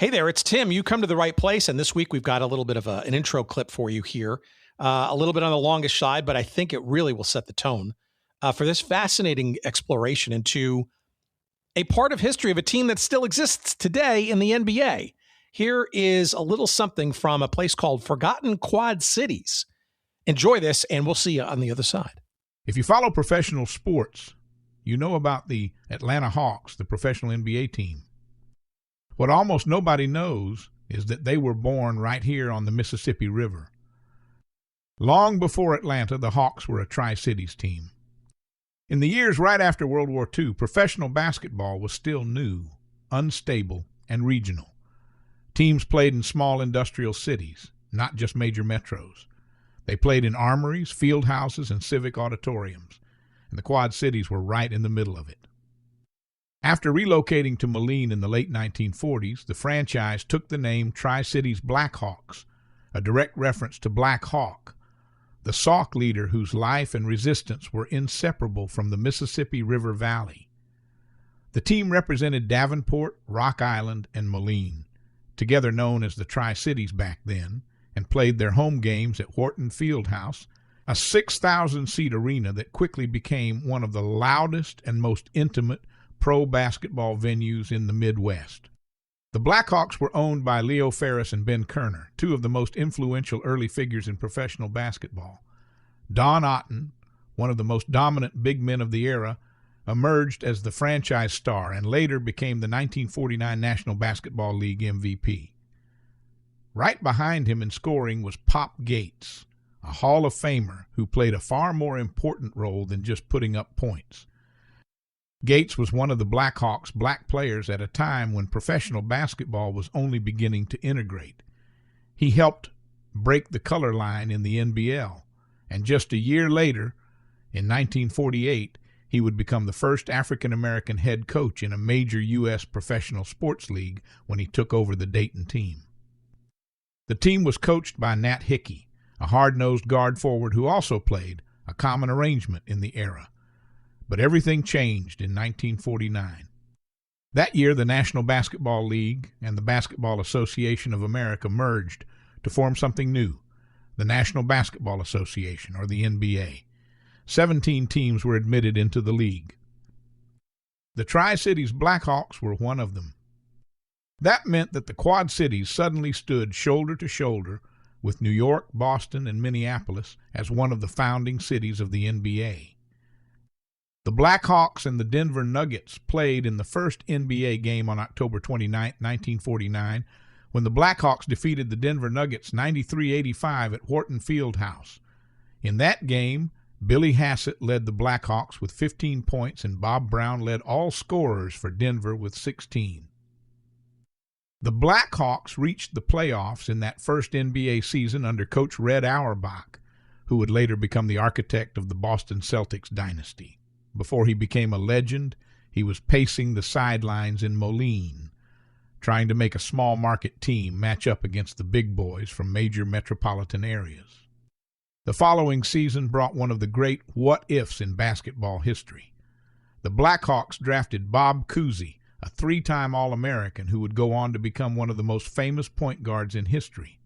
Hey there, it's Tim. You come to the right place, and this week we've got a little bit of an intro clip for you here. A little bit on the longest side, but I think it really will set the tone for this fascinating exploration into a part of history of a team that still exists today in the NBA. Here is a little something from a place called Forgotten Quad Cities. Enjoy this, and we'll see you on the other side. If you follow professional sports, you know about the Atlanta Hawks, the professional NBA team. What almost nobody knows is that they were born right here on the Mississippi River. Long before Atlanta, the Hawks were a Tri-Cities team. In the years right after World War II, professional basketball was still new, unstable, and regional. Teams played in small industrial cities, not just major metros. They played in armories, field houses, and civic auditoriums, and the Quad Cities were right in the middle of it. After relocating to Moline in the late 1940s, the franchise took the name Tri-Cities Blackhawks, a direct reference to Black Hawk, the Sauk leader whose life and resistance were inseparable from the Mississippi River Valley. The team represented Davenport, Rock Island, and Moline, together known as the Tri-Cities back then, and played their home games at Wharton Fieldhouse, a 6,000-seat arena that quickly became one of the loudest and most intimate pro basketball venues in the Midwest. The Blackhawks were owned by Leo Ferris and Ben Kerner, two of the most influential early figures in professional basketball. Don Otten, one of the most dominant big men of the era, emerged as the franchise star and later became the 1949 National Basketball League MVP. Right behind him in scoring was Pop Gates, a Hall of Famer who played a far more important role than just putting up points. Gates was one of the Blackhawks' black players at a time when professional basketball was only beginning to integrate. He helped break the color line in the NBL, and just a year later, in 1948, he would become the first African-American head coach in a major U.S. professional sports league when he took over the Dayton team. The team was coached by Nat Hickey, a hard-nosed guard forward who also played, a common arrangement in the era. But everything changed in 1949. That year, the National Basketball League and the Basketball Association of America merged to form something new, the National Basketball Association, or the NBA. 17 teams were admitted into the league. The Tri-Cities Blackhawks were one of them. That meant that the Quad Cities suddenly stood shoulder to shoulder with New York, Boston, and Minneapolis as one of the founding cities of the NBA. The Blackhawks and the Denver Nuggets played in the first NBA game on October 29, 1949, when the Blackhawks defeated the Denver Nuggets 93-85 at Wharton Fieldhouse. In that game, Billy Hassett led the Blackhawks with 15 points and Bob Brown led all scorers for Denver with 16. The Blackhawks reached the playoffs in that first NBA season under coach Red Auerbach, who would later become the architect of the Boston Celtics dynasty. Before he became a legend, he was pacing the sidelines in Moline, trying to make a small market team match up against the big boys from major metropolitan areas. The following season brought one of the great what-ifs in basketball history. The Blackhawks drafted Bob Cousy, a three-time All-American who would go on to become one of the most famous point guards in history.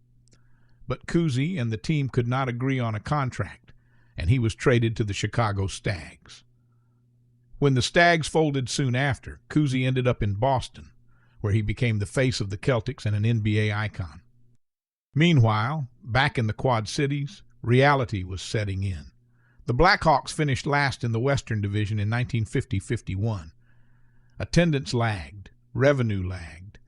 But Cousy and the team could not agree on a contract, and he was traded to the Chicago Stags. When the Stags folded soon after, Cousy ended up in Boston, where he became the face of the Celtics and an NBA icon. Meanwhile, back in the Quad Cities, reality was setting in. The Blackhawks finished last in the Western Division in 1950-51. Attendance lagged, revenue lagged.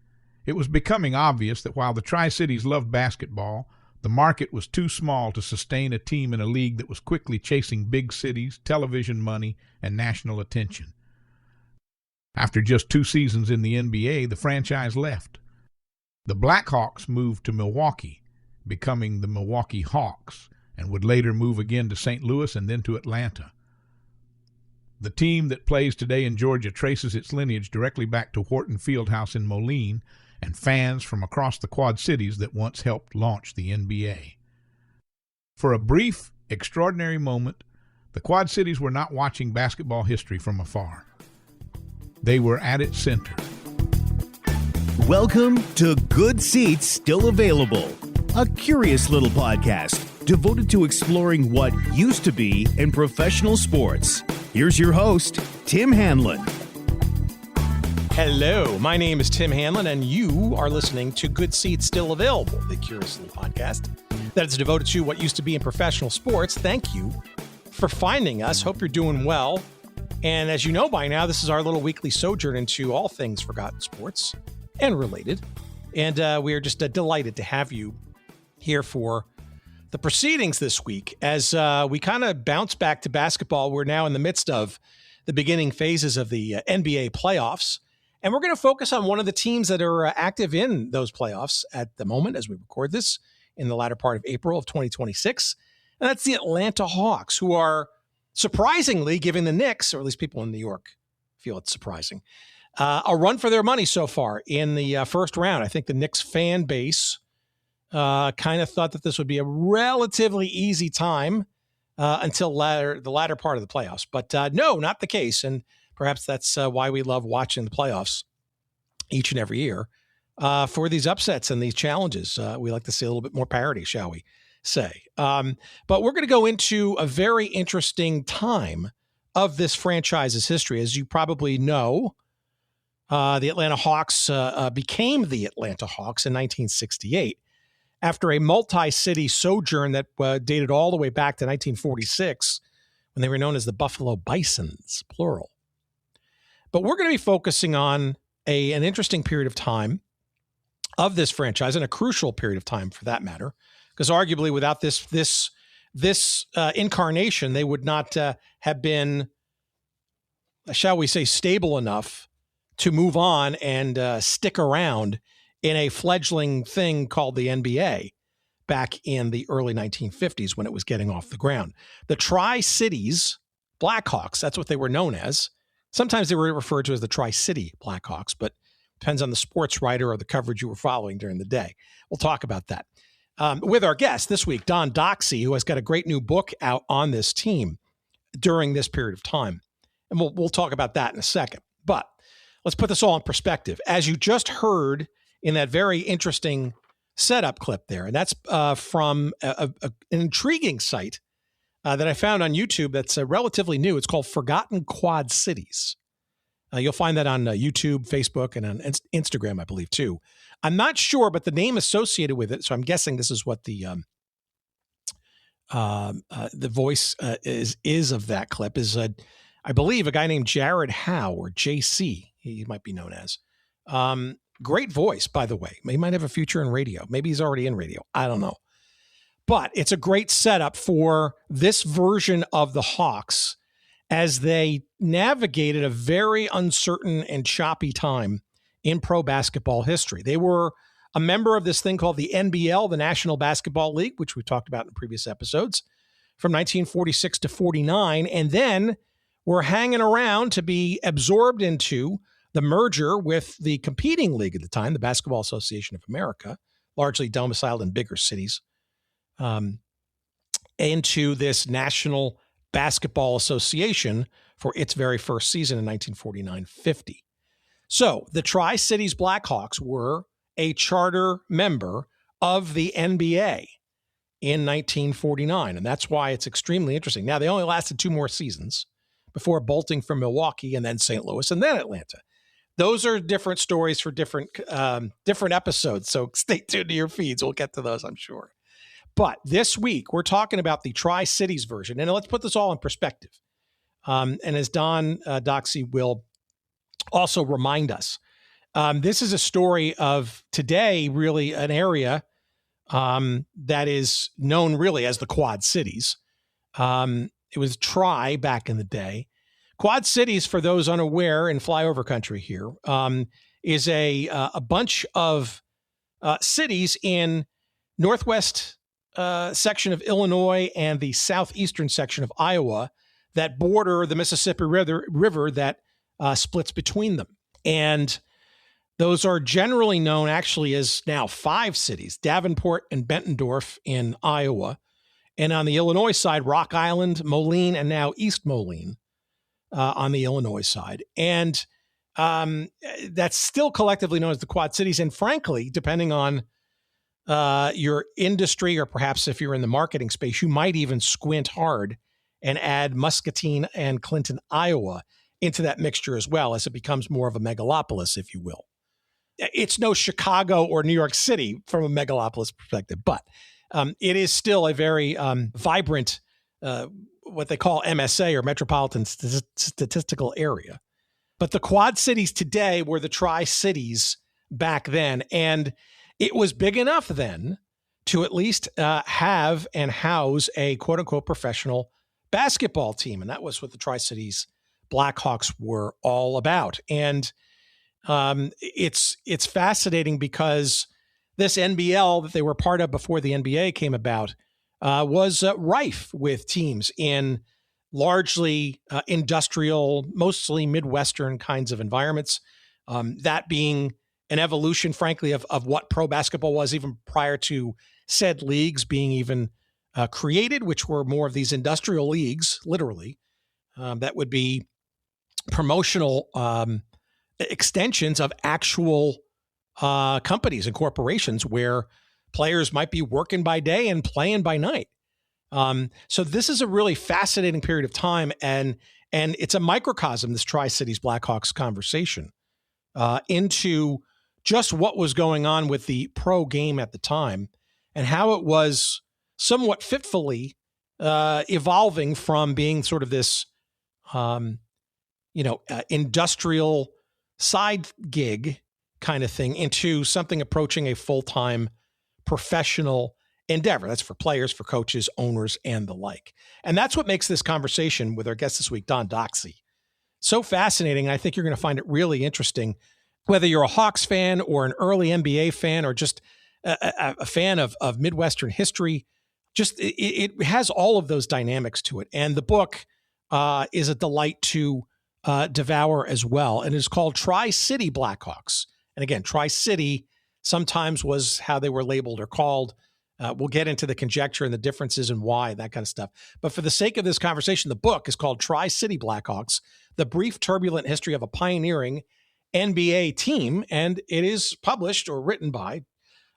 It was becoming obvious that while the Tri-Cities loved basketball, the market was too small to sustain a team in a league that was quickly chasing big cities, television money, and national attention. After just 2 seasons in the NBA, the franchise left. The Blackhawks moved to Milwaukee, becoming the Milwaukee Hawks, and would later move again to St. Louis and then to Atlanta. The team that plays today in Georgia traces its lineage directly back to Wharton Fieldhouse in Moline and fans from across the Quad Cities that once helped launch the NBA. For a brief, extraordinary moment, the Quad Cities were not watching basketball history from afar. They were at its center. Welcome to Good Seats Still Available, a curious little podcast devoted to exploring what used to be in professional sports. Here's your host, Tim Hanlon. Hello, my name is Tim Hanlon, and you are listening to Good Seats Still Available, the curious little podcast that is devoted to what used to be in professional sports. Thank you for finding us. Hope you're doing well. And as you know by now, this is our little weekly sojourn into all things forgotten sports and related. And we are just delighted to have you here for the proceedings this week. As we kind of bounce back to basketball, we're now in the midst of the beginning phases of the NBA playoffs. And we're going to focus on one of the teams that are active in those playoffs at the moment as we record this in the latter part of April of 2026. And that's the Atlanta Hawks, who are surprisingly giving the Knicks, or at least people in New York feel it's surprising, a run for their money so far in the first round. I think the Knicks fan base kind of thought that this would be a relatively easy time until the latter part of the playoffs. But no, not the case. And perhaps that's why we love watching the playoffs each and every year for these upsets and these challenges. We like to see a little bit more parity, shall we say. But we're going to go into a very interesting time of this franchise's history. As you probably know, the Atlanta Hawks became the Atlanta Hawks in 1968 after a multi-city sojourn that dated all the way back to 1946 when they were known as the Buffalo Bisons, plural. But we're going to be focusing on an interesting period of time of this franchise, and a crucial period of time for that matter, because arguably without this incarnation, they would not have been, shall we say, stable enough to move on and stick around in a fledgling thing called the NBA back in the early 1950s when it was getting off the ground. The Tri-Cities Blackhawks, that's what they were known as. Sometimes they were referred to as the Tri-City Blackhawks, but depends on the sports writer or the coverage you were following during the day. We'll talk about that. With our guest this week, Don Doxsie, who has got a great new book out on this team during this period of time. And we'll talk about that in a second. But let's put this all in perspective. As you just heard in that very interesting setup clip there, and that's from an intriguing site that I found on YouTube that's relatively new. It's called Forgotten Quad Cities. You'll find that on YouTube, Facebook, and on Instagram, I believe, too. I'm not sure, but the name associated with it, so I'm guessing this is what the voice is of that clip, is, I believe, a guy named Jared Howe, or JC, he might be known as. Great voice, by the way. He might have a future in radio. Maybe he's already in radio. I don't know. But it's a great setup for this version of the Hawks as they navigated a very uncertain and choppy time in pro basketball history. They were a member of this thing called the NBL, the National Basketball League, which we've talked about in previous episodes, from 1946 to 49, and then were hanging around to be absorbed into the merger with the competing league at the time, the Basketball Association of America, largely domiciled in bigger cities, into this National Basketball Association for its very first season in 1949-50. So the Tri-Cities Blackhawks were a charter member of the NBA in 1949, and that's why it's extremely interesting. Now, they only lasted 2 more seasons before bolting from Milwaukee and then St. Louis and then Atlanta. Those are different stories for different episodes, so stay tuned to your feeds. We'll get to those, I'm sure. But this week, we're talking about the Tri-Cities version, and let's put this all in perspective. And as Don Doxsie will also remind us, this is a story of today, really an area that is known really as the Quad Cities. It was Tri back in the day. Quad Cities, for those unaware in flyover country here, is a bunch of cities in northwest section of Illinois and the southeastern section of Iowa that border the Mississippi River that splits between them. And those are generally known actually as now 5 cities, Davenport and Bettendorf in Iowa. And on the Illinois side, Rock Island, Moline, and now East Moline on the Illinois side. And that's still collectively known as the Quad Cities. And frankly, depending on your industry, or perhaps if you're in the marketing space, you might even squint hard and add Muscatine and Clinton, Iowa into that mixture as well, as it becomes more of a megalopolis, if you will. It's no Chicago or New York City from a megalopolis perspective, but it is still a very vibrant, what they call MSA, or metropolitan statistical area. But the Quad Cities today were the Tri-Cities back then. And it was big enough then to at least have and house a quote unquote professional basketball team. And that was what the Tri-Cities Blackhawks were all about. And it's fascinating because this NBL that they were part of before the NBA came about was rife with teams in largely industrial, mostly Midwestern kinds of environments. That being an evolution, frankly, of what pro basketball was even prior to said leagues being even created, which were more of these industrial leagues, literally, that would be promotional extensions of actual companies and corporations where players might be working by day and playing by night. So this is a really fascinating period of time, and it's a microcosm, this Tri-Cities Blackhawks conversation, into just what was going on with the pro game at the time and how it was somewhat fitfully evolving from being sort of this, industrial side gig kind of thing into something approaching a full-time professional endeavor. That's for players, for coaches, owners, and the like. And that's what makes this conversation with our guest this week, Don Doxsie, so fascinating. I think you're going to find it really interesting, whether you're a Hawks fan or an early NBA fan or just a fan of Midwestern history. Just it has all of those dynamics to it. And the book is a delight to devour as well. And it's called Tri-City Blackhawks. And again, Tri-City sometimes was how they were labeled or called. We'll get into the conjecture and the differences and why, that kind of stuff. But for the sake of this conversation, the book is called Tri-City Blackhawks, The Brief Turbulent History of a Pioneering NBA Team. And it is published or written by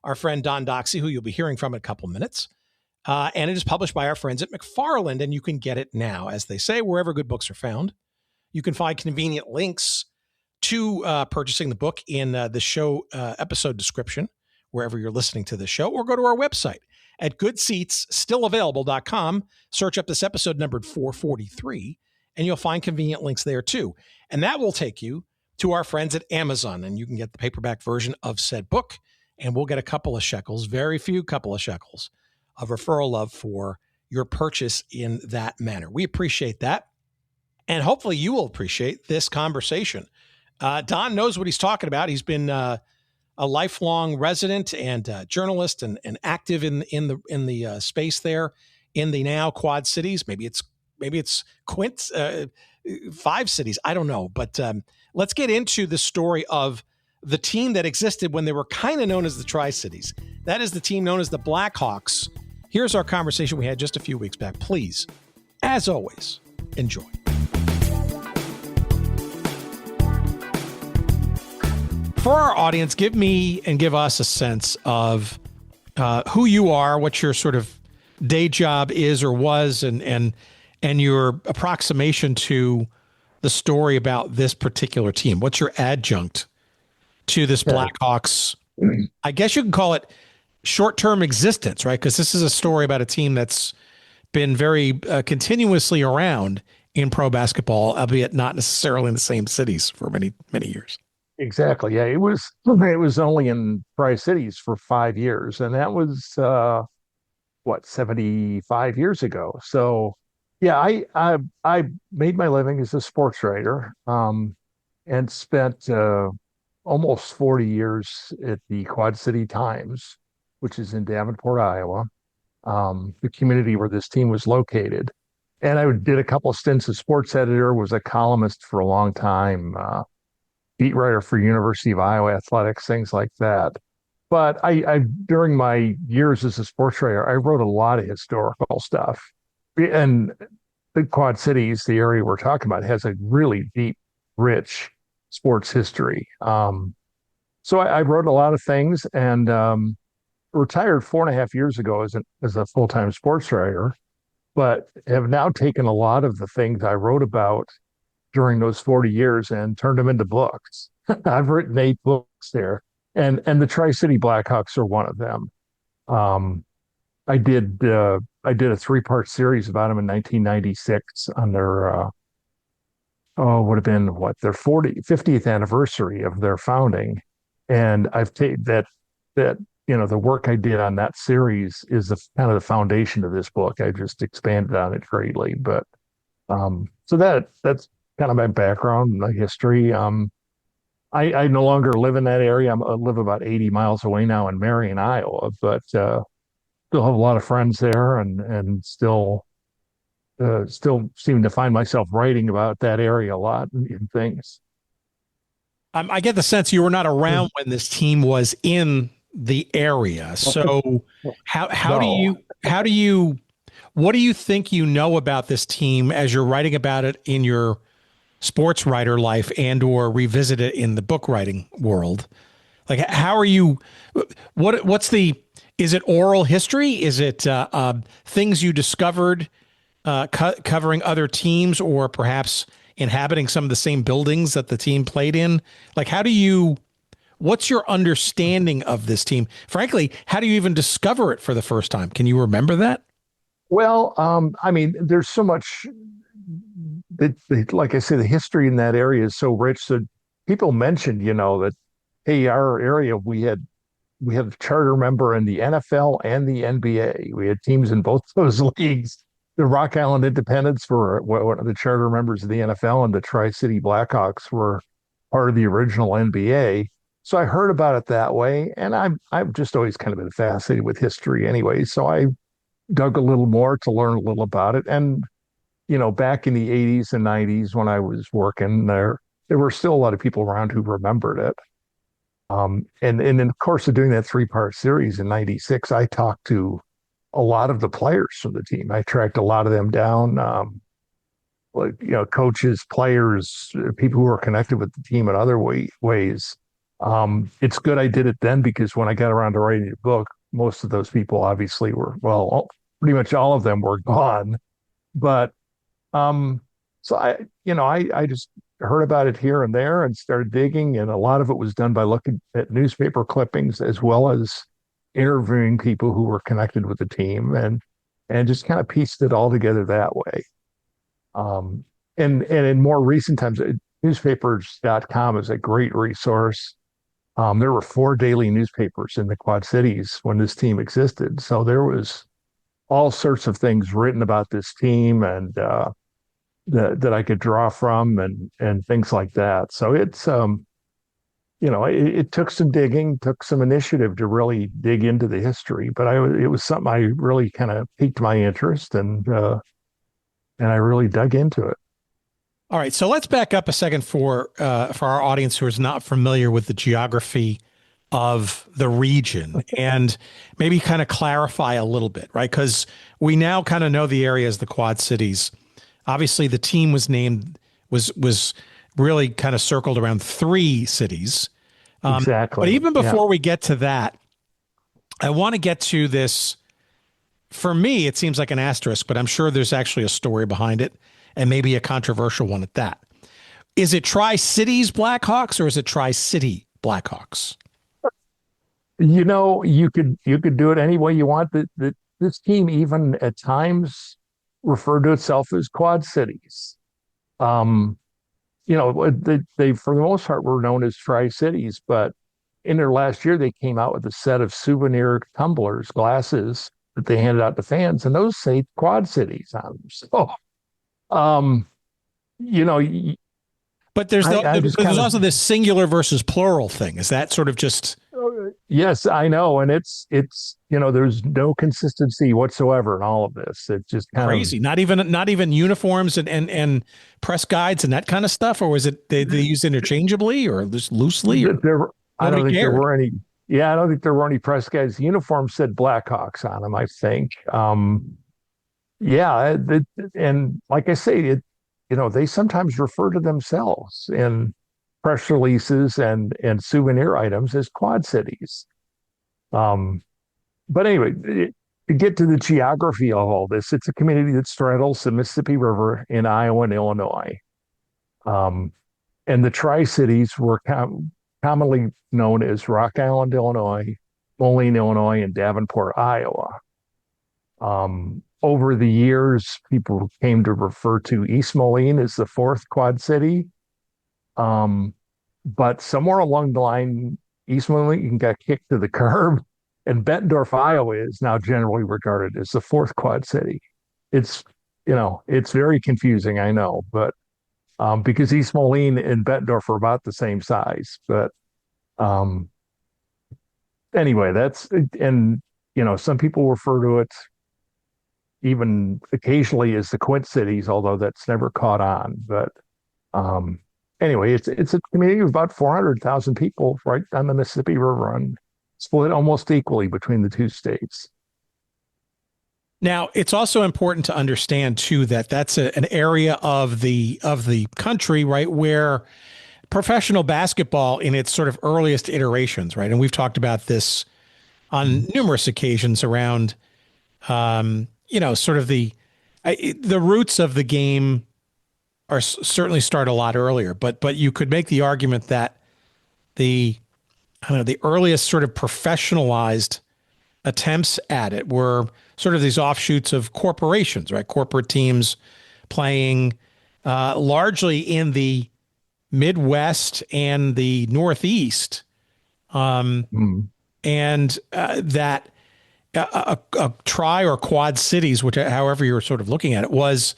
our friend Don Doxsie, who you'll be hearing from in a couple minutes. And it is published by our friends at McFarland, and you can get it now, as they say, wherever good books are found. You can find convenient links to purchasing the book in the show episode description, wherever you're listening to the show, or go to our website at goodseatsstillavailable.com. Search up this episode numbered 443, and you'll find convenient links there too. And that will take you to our friends at Amazon, and you can get the paperback version of said book, and we'll get a couple of shekels, very few couple of shekels, of referral love for your purchase in that manner. We appreciate that. And hopefully you will appreciate this conversation. Don knows what he's talking about. He's been a lifelong resident and journalist and active in the space there in the now Quad Cities. Maybe it's Quint 5 cities. I don't know. But let's get into the story of the team that existed when they were kind of known as the Tri-Cities. That is the team known as the Blackhawks. Here's our conversation we had just a few weeks back. Please, as always, enjoy. For our audience, give me and give us a sense of who you are, what your sort of day job is or was, and your approximation to the story about this particular team. What's your adjunct to this Blackhawks? I guess you can call it short-term existence, right? Because this is a story about a team that's been very continuously around in pro basketball, albeit not necessarily in the same cities for many, many years. Exactly. Yeah, it was only in Tri-Cities for 5 years, and that was 75 years ago. So yeah, I made my living as a sports writer, and spent almost 40 years at the Quad City Times, which is in Davenport, Iowa, the community where this team was located. And I did a couple of stints as sports editor, was a columnist for a long time, beat writer for University of Iowa athletics, things like that. But I during my years as a sports writer, I wrote a lot of historical stuff. And the Quad Cities, the area we're talking about, has a really deep, rich sports history. So I wrote a lot of things and retired 4.5 years ago as a full-time sports writer, but have now taken a lot of the things I wrote about during those 40 years and turned them into books. I've written 8 books there, and the Tri-City Blackhawks are one of them. Um, I did a 3-part series about them in 1996 on their would have been their 50th anniversary of their founding, and I've taken that the work I did on that series is the kind of the foundation of this book. I just expanded on it greatly, but so that's kind of my background, my history. I no longer live in that area. I live about 80 miles away now in Marion, Iowa, but still have a lot of friends there, and still seem to find myself writing about that area a lot in things. I get the sense you were not around when this team was in the area. So how do you what do you think you know about this team as you're writing about it in your sports writer life and or revisit it in the book writing world? Like, how are you, what's the, is it oral history? Is it things you discovered covering other teams or perhaps inhabiting some of the same buildings that the team played in? Like, what's your understanding of this team? Frankly, how do you even discover it for the first time? Can you remember that? Well, I mean, there's so much like I say, the history in that area is so rich that people mentioned, that, hey, our area, we had a charter member in the NFL and the NBA. We had teams in both those leagues. The Rock Island Independents were one of the charter members of the NFL, and the Tri-City Blackhawks were part of the original NBA. So I heard about it that way, and I've just always kind of been fascinated with history anyway. So I dug a little more to learn a little about it. And back in the 80s and 90s when I was working there were still a lot of people around who remembered it. And in the course of doing that 3-part series in 96, I talked to a lot of the players from the team. I tracked a lot of them down, coaches, players, people who were connected with the team in other ways. It's good I did it then, because when I got around to writing the book, most of those people obviously were, pretty much all of them were gone. But so I just heard about it here and there and started digging, and a lot of it was done by looking at newspaper clippings as well as interviewing people who were connected with the team, and just kind of pieced it all together that way. And in more recent times, newspapers.com is a great resource. There were 4 daily newspapers in the Quad Cities when this team existed, so there was all sorts of things written about this team, and that I could draw from, and things like that. So it's it took some digging, took some initiative to really dig into the history, but it was something I really kind of piqued my interest, and I really dug into it. All right, so let's back up a second for our audience who is not familiar with the geography of the region, and maybe kind of clarify a little bit, right? Because we now kind of know the area as the Quad Cities. Obviously, the team was really kind of circled around 3 cities. Exactly. But even before we get to that, I want to get to this. For me, it seems like an asterisk, but I'm sure there's actually a story behind it, and maybe a controversial one at that. Is it Tri-Cities Blackhawks or is it Tri-City Blackhawks? You could do it any way you want. This team even at times referred to itself as Quad Cities. They for the most part were known as Tri-Cities, but in their last year they came out with a set of souvenir tumblers, glasses that they handed out to fans, and those say Quad Cities on them. So, but there's also this singular versus plural thing. Is that sort of just? Yes, I know. And it's there's no consistency whatsoever in all of this. It's just kind crazy. Not even uniforms and press guides and that kind of stuff, or was it they use interchangeably or just loosely? I don't think there were any. Yeah, I don't think there were any press guides. The uniform said Blackhawks on them, I think. And like I say, they sometimes refer to themselves in press releases and souvenir items as Quad Cities. But anyway, to get to the geography of all this, it's a community that straddles the Mississippi River in Iowa and Illinois. And the Tri-Cities were commonly known as Rock Island, Illinois, Moline, Illinois, and Davenport, Iowa. Over the years, people came to refer to East Moline as the fourth Quad City. But somewhere along the line, East Moline got kicked to the curb, and Bettendorf, Iowa is now generally regarded as the fourth Quad City. It's very confusing, I know, but because East Moline and Bettendorf are about the same size. But anyway, some people refer to it even occasionally as the Quint Cities, although that's never caught on. But anyway, it's a community of about 400,000 people right on the Mississippi River, and split almost equally between the two states. Now, it's also important to understand too that that's an area of the country, right, where professional basketball in its sort of earliest iterations, right, and we've talked about this on numerous occasions around, sort of the roots of the game are certainly start a lot earlier, but you could make the argument that the earliest sort of professionalized attempts at it were sort of these offshoots of corporations, right? Corporate teams playing largely in the Midwest and the Northeast. And that a tri or quad cities, which however you're sort of looking at it, was,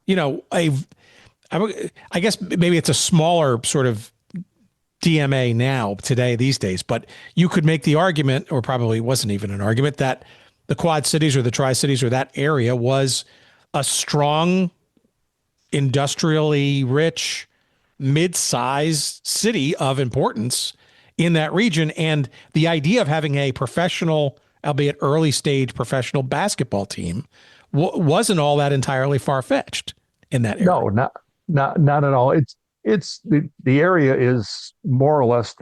I guess maybe it's a smaller sort of DMA now today these days, but you could make the argument, or probably wasn't even an argument, that the Quad Cities or the Tri-Cities or that area was a strong, industrially rich, mid-sized city of importance in that region. And the idea of having a professional, albeit early stage professional basketball team wasn't all that entirely far-fetched in that area. No, not at all. It's the area is more or less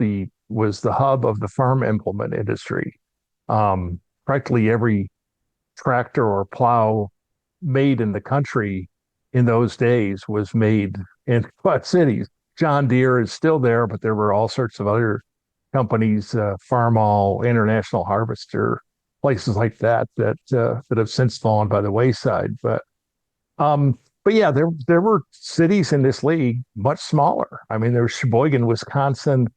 was the hub of the farm implement industry. Practically every tractor or plow made in the country in those days was made in Quad Cities. John Deere is still there, but there were all sorts of other companies, Farmall, International Harvester, places like that have since fallen by the wayside. But yeah, there were cities in this league much smaller. I mean, there was Sheboygan, Wisconsin,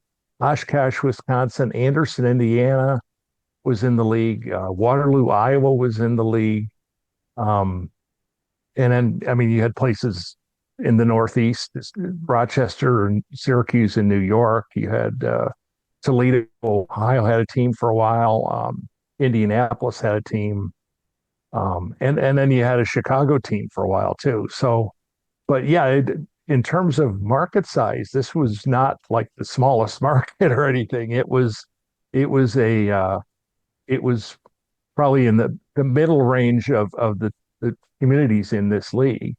Oshkosh, Wisconsin, Anderson, Indiana was in the league. Waterloo, Iowa was in the league. And then, I mean, you had places in the Northeast, Rochester and Syracuse in New York. You had Toledo, Ohio had a team for a while. Indianapolis had a team. And then you had a Chicago team for a while too. So, but yeah, in terms of market size, this was not like the smallest market or anything. It was probably in the middle range of the communities in this league.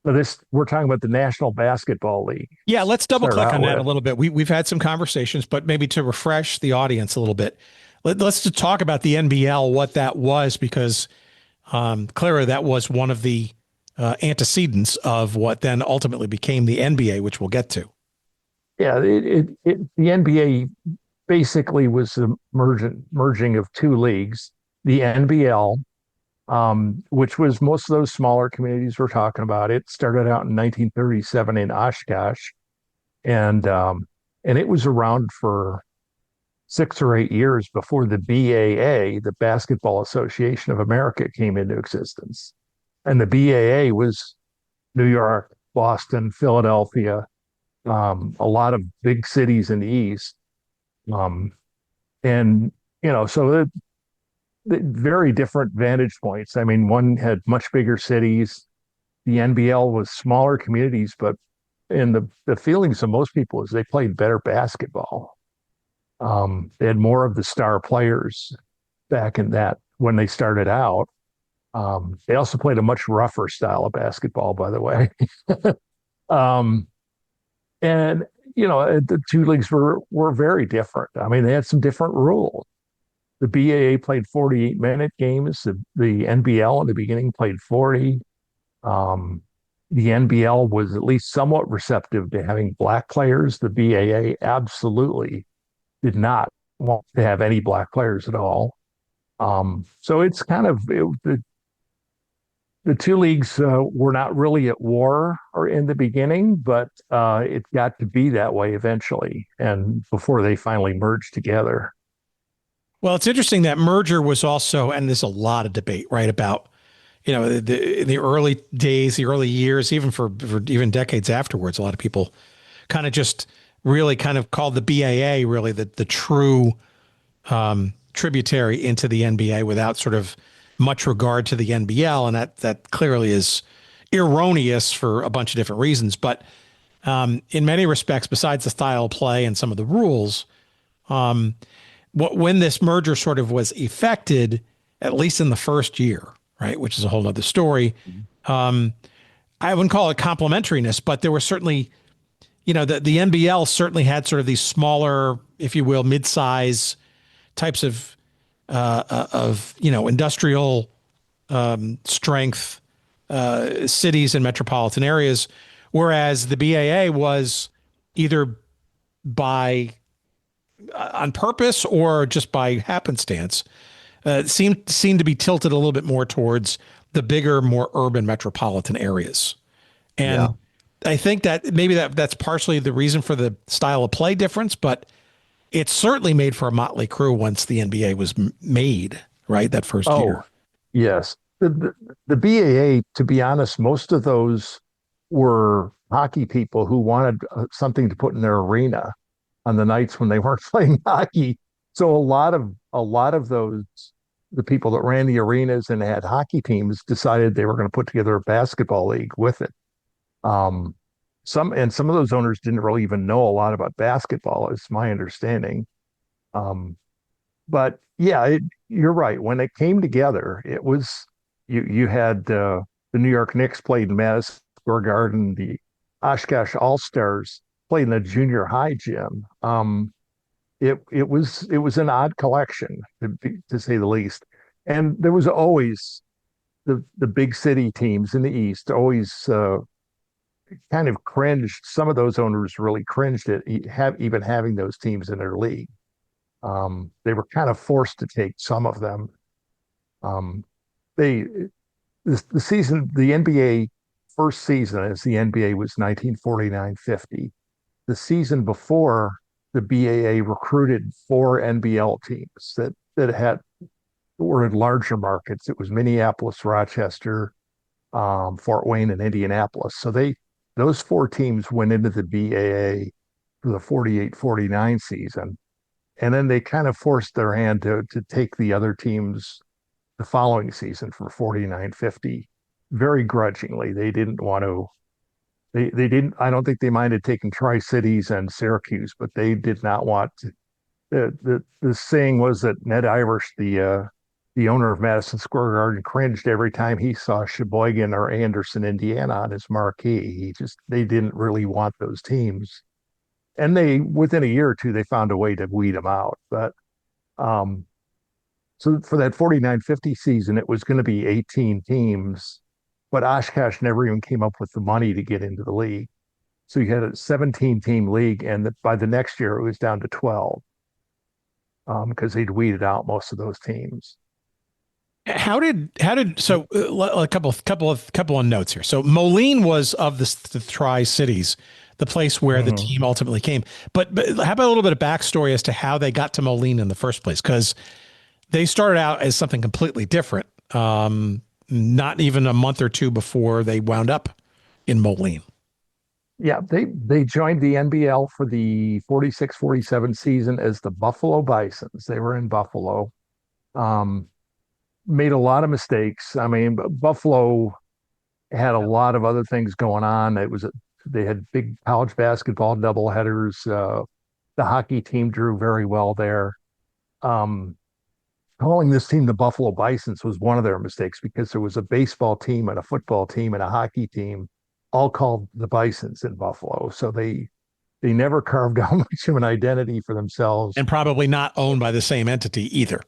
But we're talking about the National Basketball League. Yeah, let's double click on that a little bit. We've had some conversations, but maybe to refresh the audience a little bit, let's just talk about the NBL, what that was, because clearly that was one of the antecedents of what then ultimately became the NBA, which we'll get to. Yeah, the NBA basically was the merging of two leagues. The NBL, which was most of those smaller communities we're talking about. It started out in 1937 in Oshkosh, and it was around for 6 or 8 years before the BAA, the Basketball Association of America, came into existence. And the BAA was New York, Boston, Philadelphia, a lot of big cities in the East. And, so the very different vantage points. I mean, one had much bigger cities. The NBL was smaller communities, but in the feelings of most people is they played better basketball. They had more of the star players back in that when they started out. They also played a much rougher style of basketball, by the way. And, the two leagues were very different. I mean, they had some different rules. The BAA played 48-minute games. The NBL in the beginning played 40. Um, the NBL was at least somewhat receptive to having black players. The BAA absolutely did not want to have any black players at all. So it's kind of the two leagues were not really at war or in the beginning, but it got to be that way eventually, and before they finally merged together. Well, it's interesting that merger was also, and there's a lot of debate, right, about in the early days, the early years, even for even decades afterwards, a lot of people kind of just really kind of called the BAA really the true tributary into the NBA without sort of much regard to the NBL, and that clearly is erroneous for a bunch of different reasons. But in many respects, besides the style of play and some of the rules, when this merger sort of was effected, at least in the first year, right, which is a whole other story. I wouldn't call it complementariness, but there was certainly, the NBL certainly had sort of these smaller, if you will, mid-size types of industrial strength cities and metropolitan areas, whereas the BAA was either on purpose or just by happenstance, seemed to be tilted a little bit more towards the bigger, more urban metropolitan areas. And yeah. I think that maybe that's partially the reason for the style of play difference, but it certainly made for a motley crew once the NBA was made, right? That first year. Yes. The BAA, to be honest, most of those were hockey people who wanted something to put in their arena on the nights when they weren't playing hockey. So a lot of those, the people that ran the arenas and had hockey teams, decided they were going to put together a basketball league with it. Some of those owners didn't really even know a lot about basketball, is my understanding. But yeah, you're right. When it came together, it was you had the New York Knicks played in Madison Square Garden, the Oshkosh All-Stars played in the junior high gym. It was an odd collection, to say the least. And there was always the big city teams in the East always kind of cringed. Some of those owners really cringed at even having those teams in their league. They were kind of forced to take some of them. The NBA first season as the NBA was 1949-50. The season before, the BAA recruited 4 NBL teams that were in larger markets. It was Minneapolis, Rochester, Fort Wayne, and Indianapolis. So those 4 teams went into the BAA for the 48-49 season. And then they kind of forced their hand to take the other teams the following season for 49-50, very grudgingly. They didn't want to. They didn't. I don't think they minded taking Tri-Cities and Syracuse, but they did not want to. The saying was that Ned Irish, the owner of Madison Square Garden, cringed every time he saw Sheboygan or Anderson, Indiana on his marquee. They didn't really want those teams. And within a year or two, they found a way to weed them out. But so for that 49-50 season, it was going to be 18 teams, but Oshkosh never even came up with the money to get into the league. So you had a 17-team league, and by the next year, it was down to 12 because they'd weeded out most of those teams. So a couple of notes here. So Moline was of the Tri-Cities, the place where the team ultimately came. But how about a little bit of backstory as to how they got to Moline in the first place? Because they started out as something completely different, not even a month or two before they wound up in Moline. Yeah, they joined the NBL for the 46-47 season as the Buffalo Bisons. They were in Buffalo. Made a lot of mistakes. I mean, Buffalo had a lot of other things going on. They had big college basketball doubleheaders. The hockey team drew very well there. Calling this team the Buffalo Bisons was one of their mistakes because there was a baseball team and a football team and a hockey team all called the Bisons in Buffalo. So they they never carved out much of an identity for themselves. And probably not owned by the same entity either.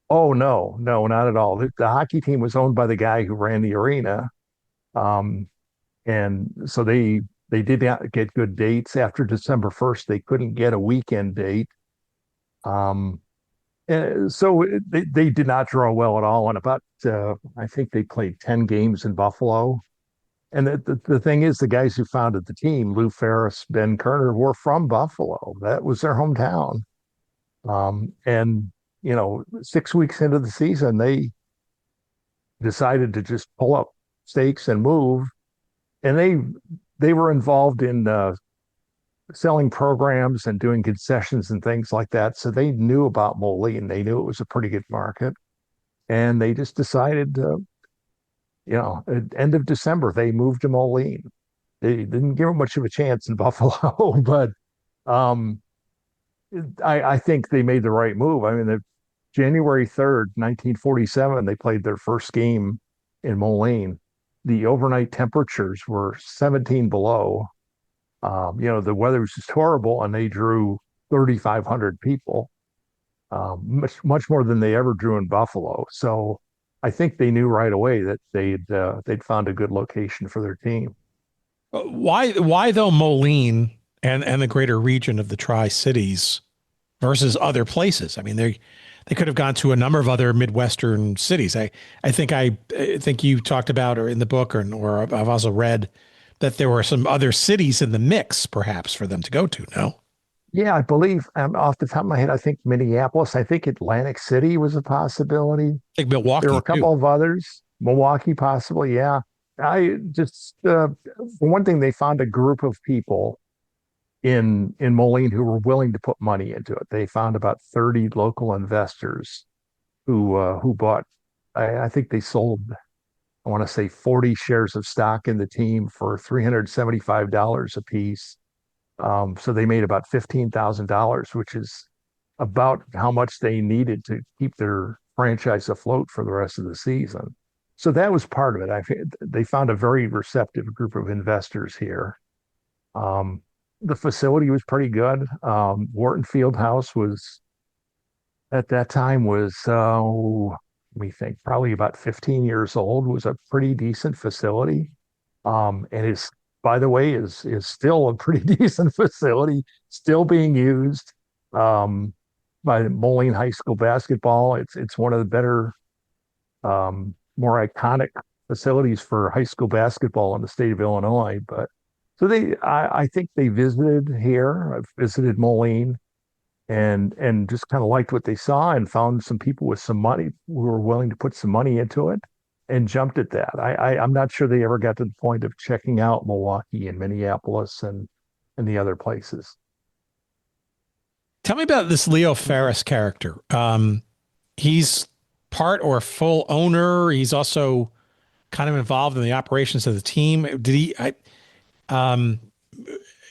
Oh no, no, not at all. The hockey team was owned by the guy who ran the arena, um, and so they did not get good dates after December 1st. They couldn't get a weekend date. Um, so they did not draw well at all. And about I think they played 10 games in Buffalo. And the thing is, the guys who founded the team, Lou Ferris, Ben Kerner, were from Buffalo. That was their hometown. And 6 weeks into the season, they decided to just pull up stakes and move. And they were involved in selling programs and doing concessions and things like that. So they knew about Moline. They knew it was a pretty good market. And they just decided, at end of December, they moved to Moline. They didn't give them much of a chance in Buffalo, but um, I think they made the right move. I mean, January 3rd, 1947, they played their first game in Moline. The overnight temperatures were 17 below. The weather was just horrible, and they drew 3,500 people, much more than they ever drew in Buffalo. So I think they knew right away that they'd found a good location for their team. Why though Moline and the greater region of the Tri-Cities versus other places? I mean, they could have gone to a number of other Midwestern cities. I think you talked about, or in the book, or I've also read that there were some other cities in the mix, perhaps, for them to go to. No? Yeah, I believe, off the top of my head, I think Minneapolis. I think Atlantic City was a possibility. I think Milwaukee. There were a couple of others. Milwaukee, possibly. Yeah. I just, for one thing, they found a group of people in Moline who were willing to put money into it. They found about 30 local investors who bought. I think they sold, I want to say, 40 shares of stock in the team for $375 a piece. So they made about $15,000, which is about how much they needed to keep their franchise afloat for the rest of the season. So that was part of it. They found a very receptive group of investors here. The facility was pretty good. Wharton Fieldhouse was, at that time, let me think, probably about 15 years old, was a pretty decent facility. And is, by the way, is still a pretty decent facility, still being used by Moline High School basketball. It's one of the better, more iconic facilities for high school basketball in the state of Illinois. But so I think they visited here. I've visited Moline, and just kind of liked what they saw, and found some people with some money who were willing to put some money into it, and jumped at that. I'm not sure they ever got to the point of checking out Milwaukee and Minneapolis and the other places. Tell me about this Leo Ferris character. He's part or full owner. He's also kind of involved in the operations of the team.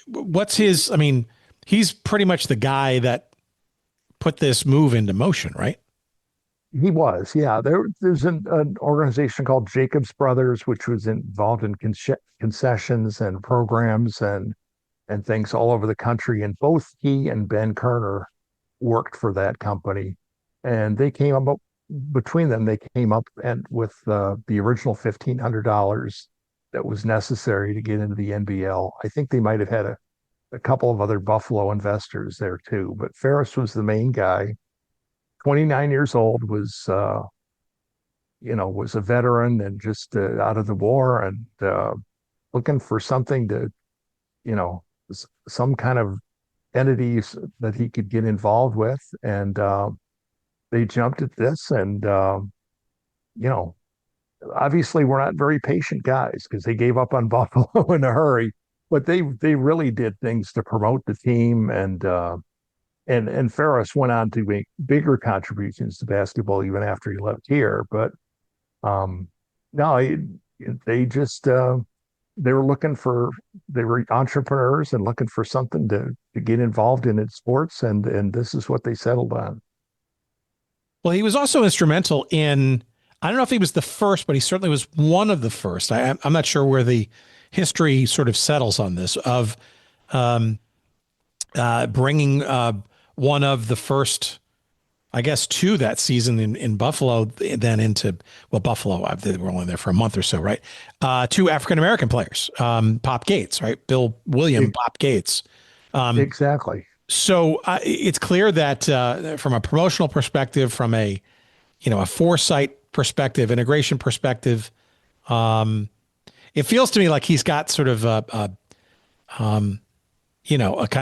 What's his, I mean, he's pretty much the guy that put this move into motion, right? He was, yeah. There's an organization called Jacobs Brothers, which was involved in concessions and programs and things all over the country. And both he and Ben Kerner worked for that company. And they came up, between them, they came up with the original $1,500 that was necessary to get into the NBL. I think they might have had a couple of other Buffalo investors there too, but Ferris was the main guy. 29 years old, was a veteran and just out of the war, and looking for something to, some kind of entities that he could get involved with. And they jumped at this, and obviously we're not very patient guys, because they gave up on Buffalo in a hurry, but they really did things to promote the team. And Ferris went on to make bigger contributions to basketball even after he left here. But no, they just they were entrepreneurs and looking for something to get involved in sports, and this is what they settled on. Well, he was also instrumental in, I don't know if he was the first, but he certainly was one of the first. I'm not sure where the history sort of settles on this, of bringing one of the first, I guess, two that season in Buffalo, then into, well, Buffalo, they were only there for a month or so, right? Two African-American players, Pop Gates, right? Bill William It, Pop Gates. exactly. So it's clear that from a promotional perspective, from a foresight perspective, integration perspective, it feels to me like he's got sort of a kind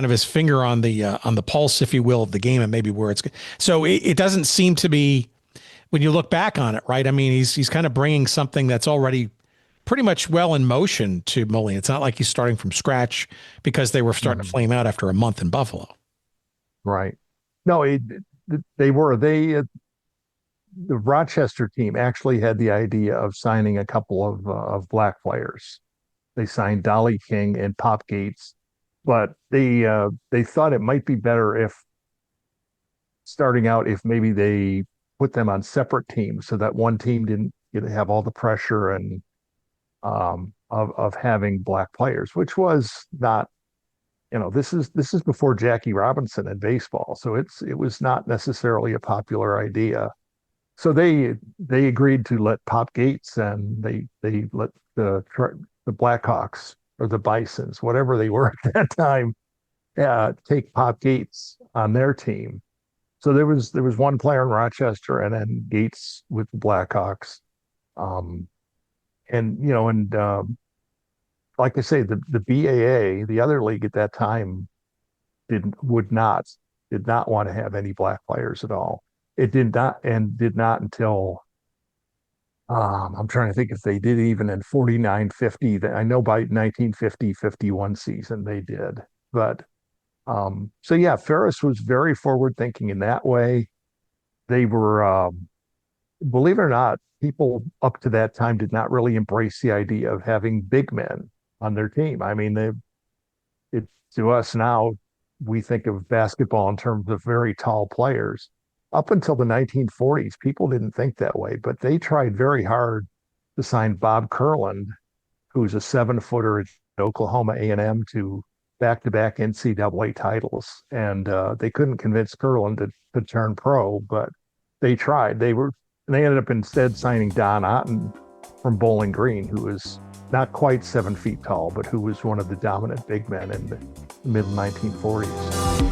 of his finger on the pulse, if you will, of the game, and maybe where it's. So it doesn't seem to be, when you look back on it, right? I mean, he's kind of bringing something that's already pretty much well in motion to Moline. It's not like he's starting from scratch because they were starting to flame out after a month in Buffalo. Right. No, the Rochester team actually had the idea of signing a couple of black players. They signed Dolly King and Pop Gates, but they thought it might be better if starting out if maybe they put them on separate teams so that one team didn't have all the pressure and of having black players, which was not, this is before Jackie Robinson in baseball, so it was not necessarily a popular idea. So they agreed to let Pop Gates, and they let the Blackhawks or the Bisons, whatever they were at that time, take Pop Gates on their team. So there was one player in Rochester, and then Gates with the Blackhawks, and like I say, the BAA, the other league at that time, did not want to have any black players at all. It did not until I'm trying to think if they did even in 49-50. I know by 1950-51 season they did. But so yeah, Ferris was very forward thinking in that way. They were, believe it or not, people up to that time did not really embrace the idea of having big men on their team. I mean, to us now, we think of basketball in terms of very tall players. Up until the 1940s, people didn't think that way, but they tried very hard to sign Bob Kurland, who's a 7-footer at Oklahoma A&M, to back-to-back NCAA titles. And they couldn't convince Kurland to turn pro, but they tried. They ended up instead signing Don Otten from Bowling Green, who was not quite 7 feet tall, but who was one of the dominant big men in the mid 1940s.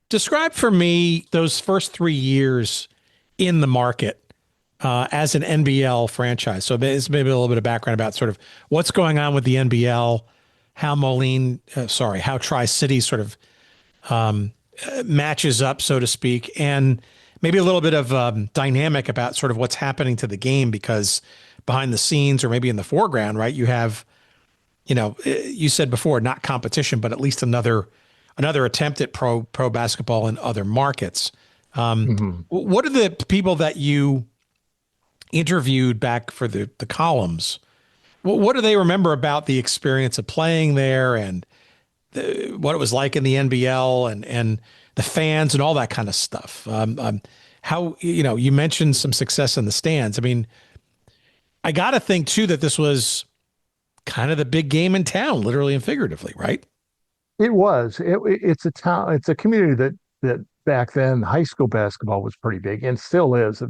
Describe for me those first 3 years in the market as an NBL franchise. So it's maybe a little bit of background about sort of what's going on with the NBL, how how Tri-Cities sort of matches up, so to speak, and maybe a little bit of dynamic about sort of what's happening to the game, because behind the scenes or maybe in the foreground, right, you have, you said before, not competition, but at least another attempt at pro basketball in other markets. What are the people that you interviewed back for the columns? What do they remember about the experience of playing there and what it was like in the NBL and the fans and all that kind of stuff? How, you mentioned some success in the stands. I mean, I got to think too that this was kind of the big game in town, literally and figuratively, right? It was. It's a town. It's a community that back then high school basketball was pretty big, and still is a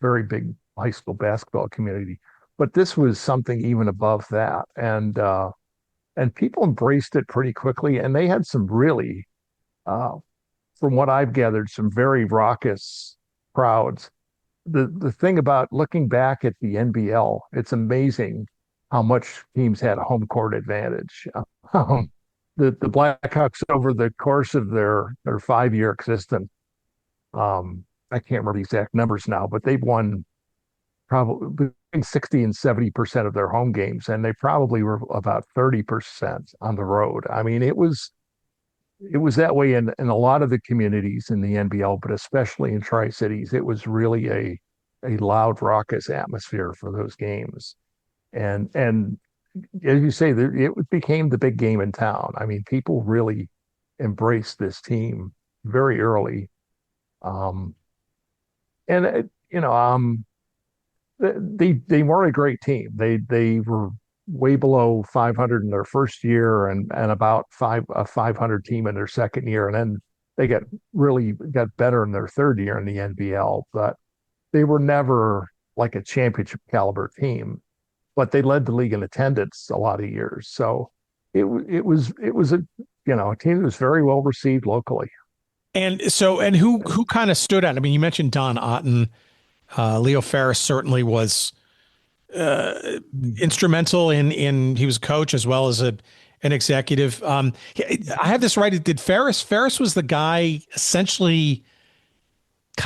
very big high school basketball community. But this was something even above that, and people embraced it pretty quickly. And they had some really, from what I've gathered, some very raucous crowds. The thing about looking back at the NBL, it's amazing how much teams had a home court advantage. The Blackhawks, over the course of their 5-year existence, I can't remember the exact numbers now, but they've won probably between 60 and 70% of their home games, and they probably were about 30% on the road. I mean, it was that way in a lot of the communities in the NBL, but especially in Tri-Cities. It was really a loud, raucous atmosphere for those games. And as you say, it became the big game in town. I mean, people really embraced this team very early. And, they weren't a great team. They were way below 500 in their first year and about 500 team in their second year, and then they got better in their third year in the NBL. But they were never like a championship caliber team. But they led the league in attendance a lot of years. So it was a a team that was very well received locally. And who kind of stood out? I mean, you mentioned Don Otten. Leo Ferris certainly was instrumental in he was a coach as well as an executive. I have this right. Did Ferris was the guy essentially,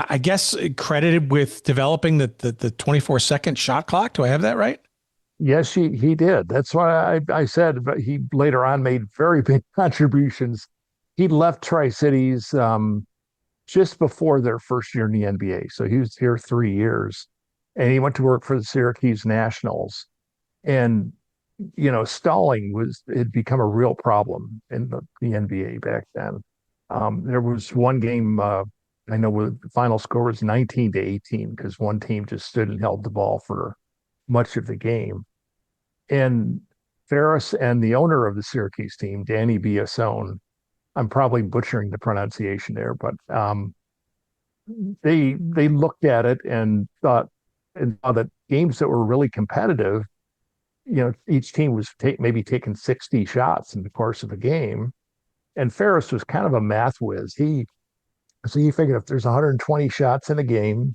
I guess, credited with developing the 24-second shot clock. Do I have that right? Yes, he did. That's why I said, but he later on made very big contributions. He left Tri-Cities just before their first year in the NBA. So he was here 3 years, and he went to work for the Syracuse Nationals. And stalling had become a real problem in the NBA back then. There was one game I know the final score was 19-18 because one team just stood and held the ball for much of the game. And Ferris and the owner of the Syracuse team, Danny Biasone, I'm probably butchering the pronunciation there, but they looked at it and thought that games that were really competitive, each team was maybe taking 60 shots in the course of a game. And Ferris was kind of a math whiz. So he figured if there's 120 shots in a game,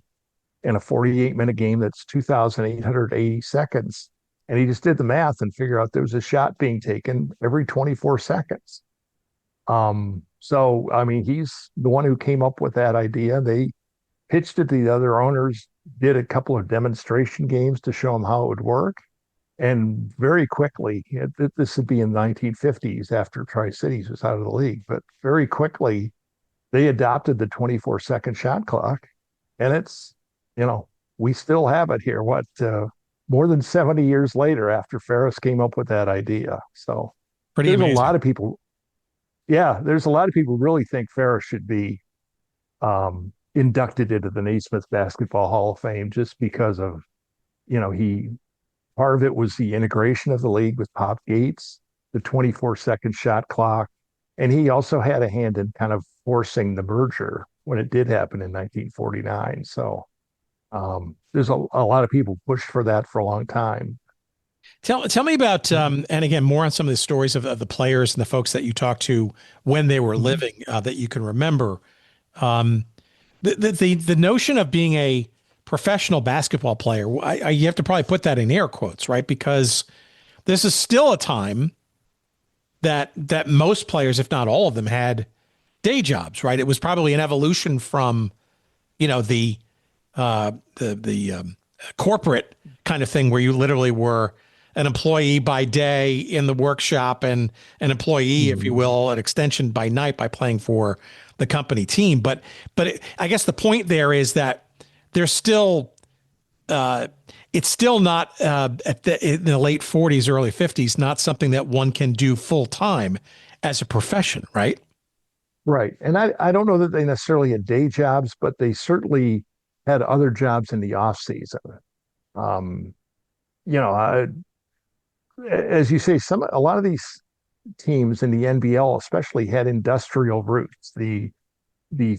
in a 48-minute game, that's 2,880 seconds. And he just did the math and figured out there was a shot being taken every 24 seconds. So, I mean, he's the one who came up with that idea. They pitched it to the other owners, did a couple of demonstration games to show them how it would work. And very quickly, this would be in the 1950s after Tri-Cities was out of the league, but very quickly, they adopted the 24-second shot clock. And it's, we still have it here. More than 70 years later after Ferris came up with that idea. So Pretty amazing. There's a lot of people who really think Ferris should be inducted into the Naismith Basketball Hall of Fame just because of, part of it was the integration of the league with Pop Gates, the 24-second shot clock. And he also had a hand in kind of forcing the merger when it did happen in 1949. So there's a lot of people pushed for that for a long time. Tell me about, and again, more on some of the stories of the players and the folks that you talked to when they were living that you can remember. The notion of being a professional basketball player, you have to probably put that in air quotes, right? Because this is still a time that most players, if not all of them, had day jobs, right? It was probably an evolution from, the corporate kind of thing where you literally were an employee by day in the workshop and an employee, if you will, an extension by night by playing for the company team. But I guess the point there is that there's still, it's still not in the late 40s, early 50s, not something that one can do full time as a profession, right? Right. And I don't know that they necessarily had day jobs, but they certainly had other jobs in the off season. As you say, a lot of these teams in the NBL especially had industrial roots. The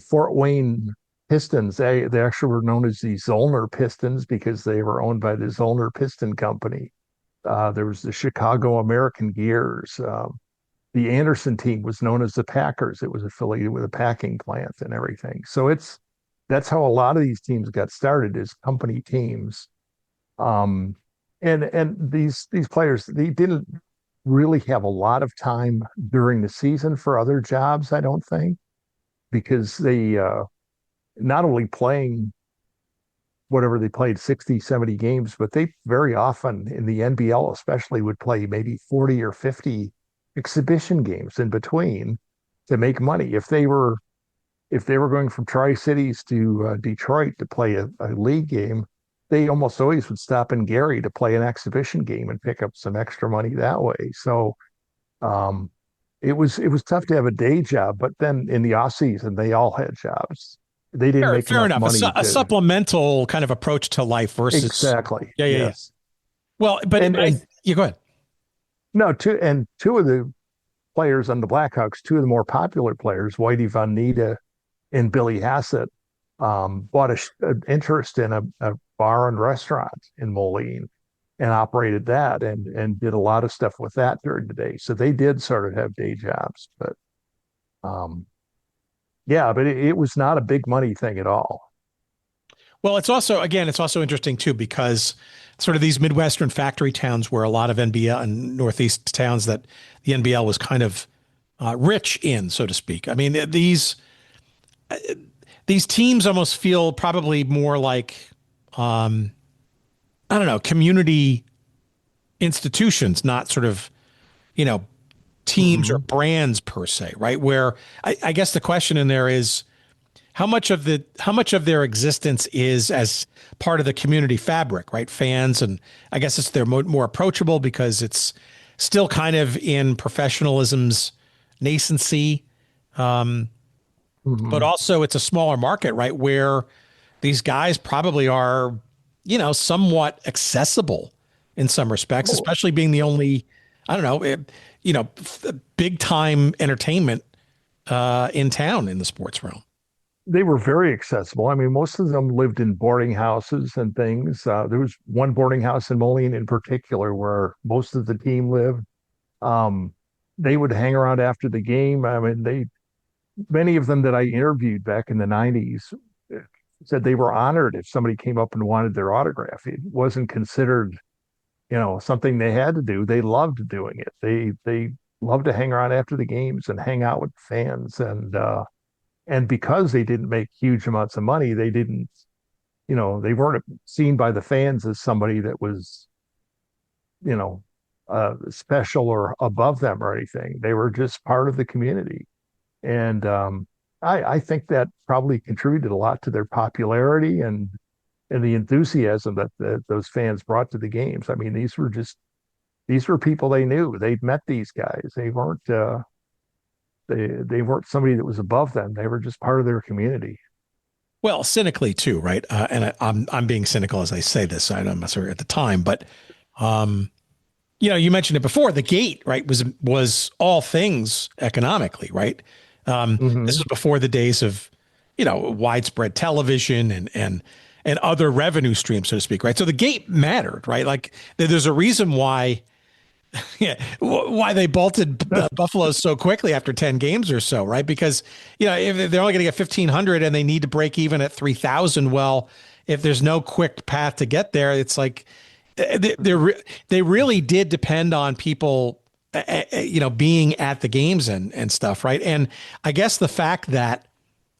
Fort Wayne Pistons, they actually were known as the Zollner Pistons because they were owned by the Zollner Piston Company. There was the Chicago American Gears. The Anderson team was known as the Packers. It was affiliated with a packing plant and everything. So that's how a lot of these teams got started, as company teams. And these players, they didn't really have a lot of time during the season for other jobs, I don't think, because they not only playing whatever they played 60, 70 games, but they very often in the NBL especially would play maybe 40 or 50 exhibition games in between to make money. If they were going from Tri-Cities to Detroit to play a league game, they almost always would stop in Gary to play an exhibition game and pick up some extra money that way. So it was tough to have a day job, but then in the off season, they all had jobs. they didn't make Fair enough enough. money A to supplemental kind of approach to life versus. exactly. Yeah. Yes. Well, but And you go ahead. no, two of the players on the Blackhawks, two of the more popular players, Whitey Van Niede and Billy Hassett, bought an interest in a bar and restaurant in Moline and operated that and did a lot of stuff with that during the day. So they did sort of have day jobs, but yeah, but it was not a big money thing at all. Well, it's also interesting too, because sort of these Midwestern factory towns where a lot of NBL and Northeast towns that the NBL was kind of rich in, so to speak. I mean, these teams almost feel probably more like, I don't know, community institutions, not sort of, teams or brands per se, right? Where I guess the question in there is how much of their existence is as part of the community fabric, right? Fans, and I guess they're more approachable because it's still kind of in professionalism's nascency. But also it's a smaller market, right? Where these guys probably are, somewhat accessible in some respects, especially being the only, I don't know, big time entertainment in town in the sports realm. They were very accessible. I mean, most of them lived in boarding houses and things. There was one boarding house in Moline in particular where most of the team lived. They would hang around after the game. I mean, many of them that I interviewed back in the 90s said they were honored if somebody came up and wanted their autograph. It wasn't considered, something they had to do. They loved doing it. They loved to hang around after the games and hang out with fans. And because they didn't make huge amounts of money, they didn't, they weren't seen by the fans as somebody that was, special or above them or anything. They were just part of the community. And I think that probably contributed a lot to their popularity and the enthusiasm that those fans brought to the games. I mean, these were people they knew. They'd met these guys. They weren't they weren't somebody that was above them. They were just part of their community. Well, cynically too, right? And I'm being cynical as I say this. I don't necessarily at the time, but you mentioned it before. The gate, right, was all things economically, right? This was before the days of, widespread television and other revenue streams, so to speak, right? So the gate mattered, right? Like there's a reason why. Yeah, why they bolted Buffalo so quickly after 10 games or so, right? Because, if they're only going to get 1,500 and they need to break even at 3,000, well, if there's no quick path to get there, it's like they really did depend on people, being at the games and stuff, right? And I guess the fact that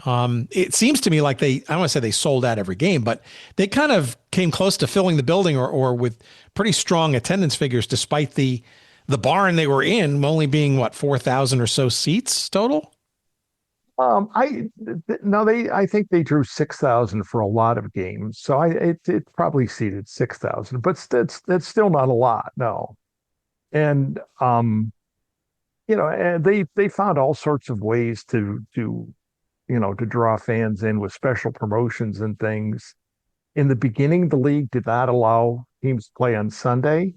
it seems to me like I don't want to say they sold out every game, but they kind of came close to filling the building or with pretty strong attendance figures, despite the barn they were in only being 4,000 or so seats total. I think they drew 6,000 for a lot of games. So it probably seated 6,000, but that's still not a lot. No. And, and they found all sorts of ways to draw fans in with special promotions and things. In the beginning, the league did not allow teams to play on Sunday.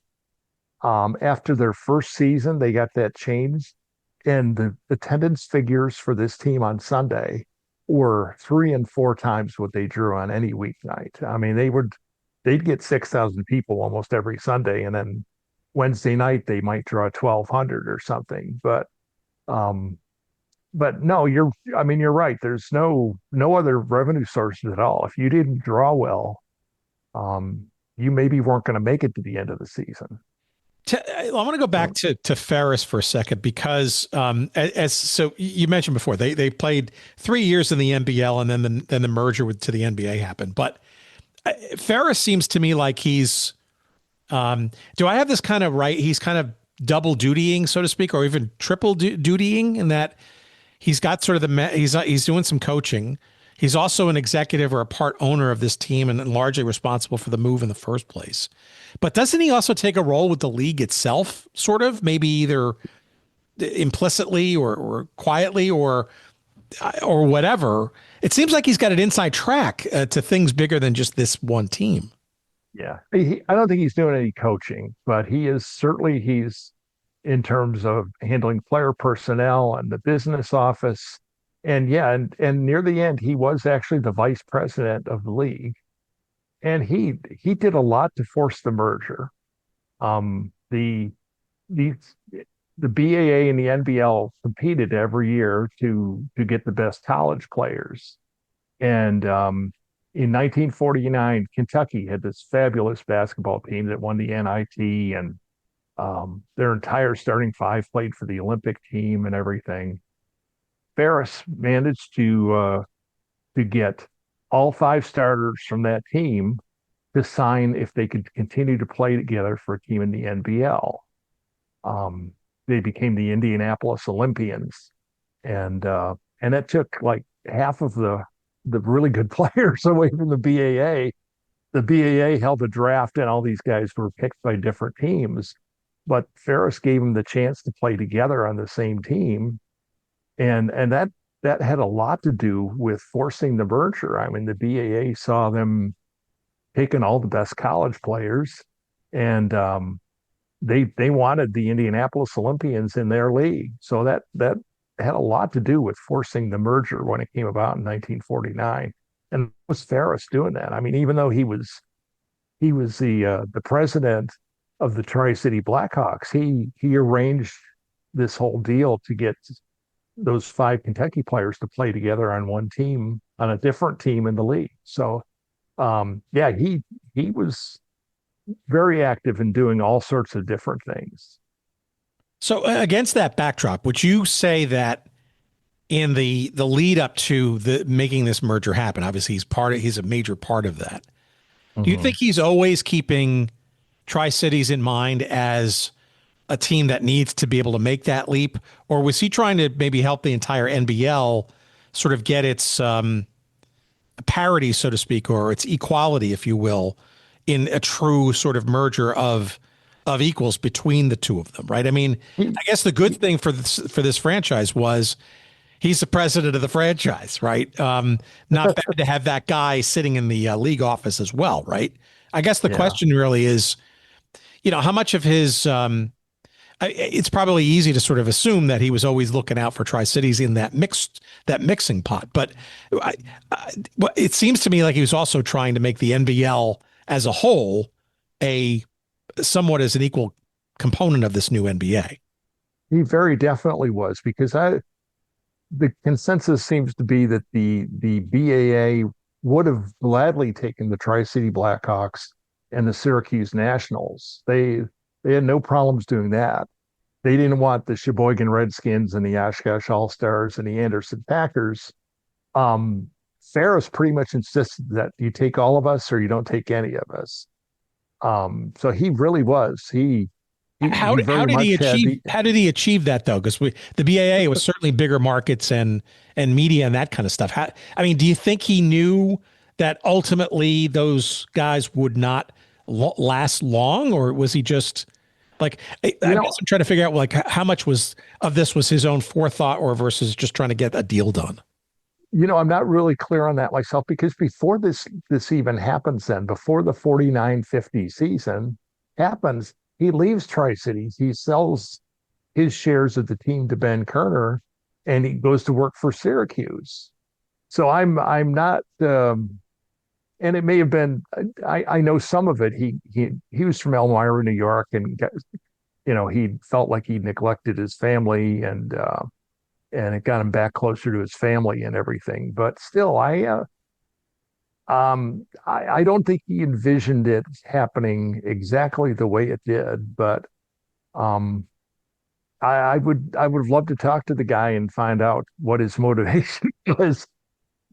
After their first season, they got that changed. And the attendance figures for this team on Sunday were 3 and 4 times what they drew on any weeknight. I mean, they'd get 6,000 people almost every Sunday. And then Wednesday night, they might draw 1,200 or something. But no, you're right. There's no other revenue sources at all. If you didn't draw well, you maybe weren't going to make it to the end of the season. I want to go back to Ferris for a second because so you mentioned before they played 3 years in the NBL and then the merger to the NBA happened. But Ferris seems to me like he's do I have this kind of right? He's kind of double dutying, so to speak, or even triple dutying in that he's got sort of he's doing some coaching. He's also an executive or a part owner of this team and largely responsible for the move in the first place. But doesn't he also take a role with the league itself, sort of, maybe either implicitly or quietly, or or whatever. It seems like he's got an inside track to things bigger than just this one team. Yeah. I don't think he's doing any coaching, but he's in terms of handling player personnel and the business office. And yeah, and near the end, he was actually the vice president of the league. And he did a lot to force the merger. Um, the the the BAA and the NBL competed every year to get the best college players. And in 1949, Kentucky had this fabulous basketball team that won the NIT, and their entire starting five played for the Olympic team and everything. Ferris managed to get all five starters from that team to sign if they could continue to play together for a team in the NBL. They became the Indianapolis Olympians, and that took like half of the really good players away from the BAA. The BAA held a draft, and all these guys were picked by different teams. But Ferris gave them the chance to play together on the same team, and that had a lot to do with forcing the merger. I mean, the BAA saw them taking all the best college players, and they wanted the Indianapolis Olympians in their league. So that had a lot to do with forcing the merger when it came about in 1949. And it was Ferris doing that. I mean, even though he was the president of the Tri-City Blackhawks, he arranged this whole deal to get those five Kentucky players to play together on one team, on a different team in the league. So yeah, he was very active in doing all sorts of different things. So against that backdrop, would you say that in the lead up to the making this merger happen, obviously he's a major part of that. Do you think he's always keeping Tri-Cities in mind as a team that needs to be able to make that leap? Or was he trying to maybe help the entire NBL sort of get its parity, so to speak, or its equality, if you will, in a true sort of merger of equals between the two of them, right? I mean, I guess the good thing for this franchise was he's the president of the franchise, right? Not bad to have that guy sitting in the league office as well, right? I guess the question really is, how much of his it's probably easy to sort of assume that he was always looking out for Tri-Cities in that mixing pot. But it seems to me like he was also trying to make the NBL as a whole somewhat as an equal component of this new NBA. He very definitely was, because the consensus seems to be that the BAA would have gladly taken the Tri-City Blackhawks and the Syracuse Nationals. They had no problems doing that. They didn't want the Sheboygan Redskins and the Oshkosh All-Stars and the Anderson Packers. Ferris pretty much insisted that you take all of us or you don't take any of us. So he really was. How did he achieve that though? Because the BAA was certainly bigger markets and media and that kind of stuff. Do you think he knew that ultimately those guys would not last long, or was he just like? I guess I'm trying to figure out like how much of this was his own forethought or versus just trying to get a deal done. I'm not really clear on that myself, because before this even happens, before the 49-50 season happens, he leaves Tri-Cities. He sells his shares of the team to Ben Kerner, and he goes to work for Syracuse. So I'm not, and it may have been. I know some of it. He was from Elmira, New York, and he felt like he neglected his family, and it got him back closer to his family and everything. But still, I don't think he envisioned it happening exactly the way it did. But I would have loved to talk to the guy and find out what his motivation was.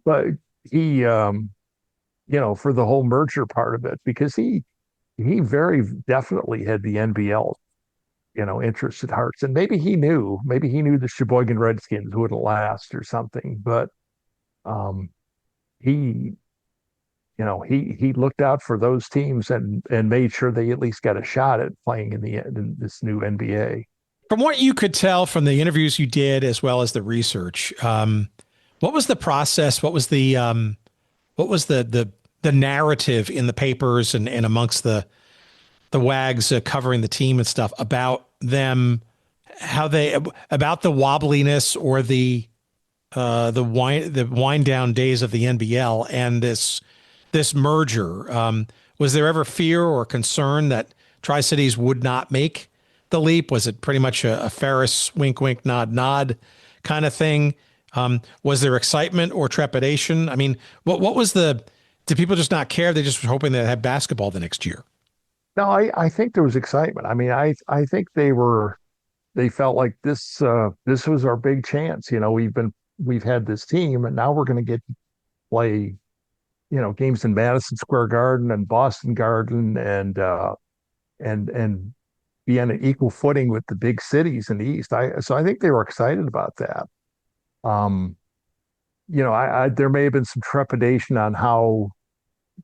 But he, for the whole merger part of it, because he very definitely had the NBL interest at heart. And maybe he knew the Sheboygan Redskins wouldn't last or something, but he looked out for those teams and made sure they at least got a shot at playing in this new NBA. From what you could tell from the interviews you did, as well as the research, What was the process? What was the narrative in the papers and amongst the wags covering the team and stuff about them, about the wobbliness or the wind down days of the NBL and this merger? Was there ever fear or concern that Tri-Cities would not make the leap? Was it pretty much a Ferris wink, wink, nod, nod kind of thing? Was there excitement or trepidation? I mean, what was did people just not care? They just were hoping they'd have basketball the next year. No, I think there was excitement. I mean, I think they felt like this was our big chance. We've had this team, and now we're going to get to play, games in Madison Square Garden and Boston Garden, and be on an equal footing with the big cities in the East. So I think they were excited about that. Um, there may have been some trepidation on how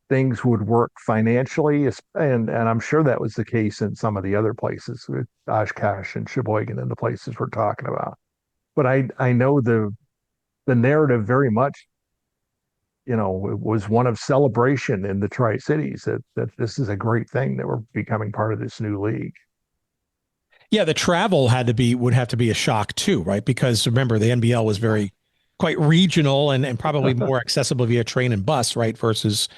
things would work financially, and I'm sure that was the case in some of the other places with Oshkosh and Sheboygan and the places we're talking about. But I know the narrative very much, it was one of celebration in the Tri-Cities that this is a great thing that we're becoming part of this new league. Yeah, the travel would have to be a shock too, right? Because remember, the NBL was quite regional and probably more accessible via train and bus, right? Versus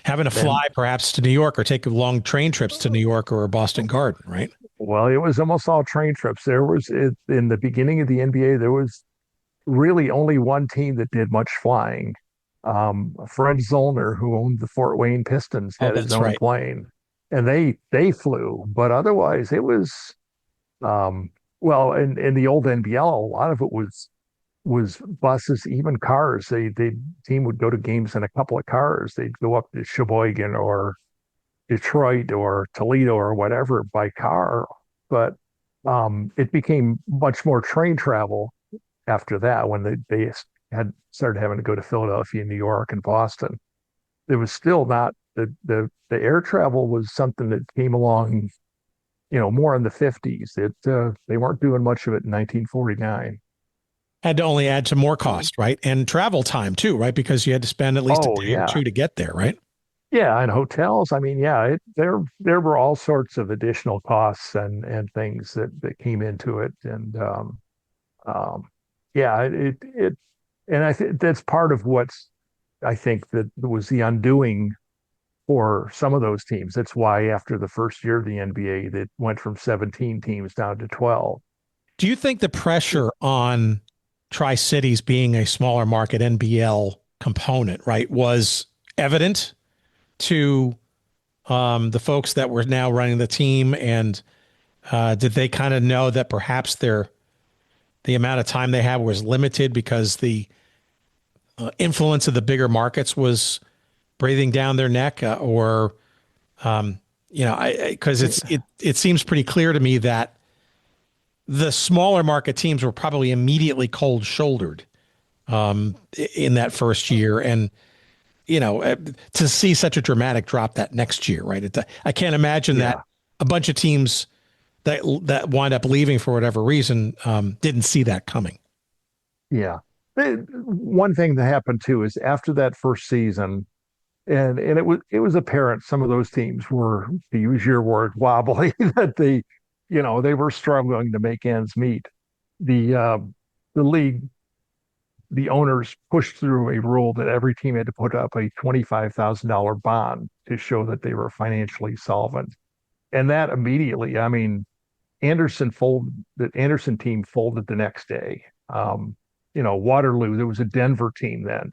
having to fly perhaps to New York or take long train trips to New York or Boston Garden, right? Well, it was almost all train trips. In the beginning of the NBA, there was really only one team that did much flying. Fred Zollner, who owned the Fort Wayne Pistons, had his own plane, and they flew. But otherwise, it was well, in the old NBL, a lot of it was buses, even cars. The team would go to games in a couple of cars. They'd go up to Sheboygan or Detroit or Toledo or whatever by car. But it became much more train travel after that when they had started having to go to Philadelphia, New York, and Boston. It was still not the air travel was something that came along, more in the 50s. They weren't doing much of it in 1949. Had to only add to more cost, right? And travel time too, right? Because you had to spend at least a day or two to get there, right? Yeah, and hotels. I mean, yeah, there were all sorts of additional costs and things that came into it, and yeah, and I think that's part of I think that was the undoing for some of those teams. That's why after the first year of the NBA, that went from 17 teams down to 12. Do you think the pressure on Tri-Cities being a smaller market NBL component, right, was evident to the folks that were now running the team? And did they kind of know that perhaps the amount of time they had was limited because the influence of the bigger markets was breathing down their neck, because it seems pretty clear to me that the smaller market teams were probably immediately cold shouldered in that first year. And, to see such a dramatic drop that next year, right? I can't imagine that a bunch of teams that wind up leaving for whatever reason didn't see that coming. Yeah. One thing that happened too is after that first season, and it was apparent some of those teams were, to use your word, wobbly, that they were struggling to make ends meet. The league, the owners pushed through a rule that every team had to put up a $25,000 bond to show that they were financially solvent. And that immediately, I mean, the Anderson team folded the next day. Waterloo, there was a Denver team then,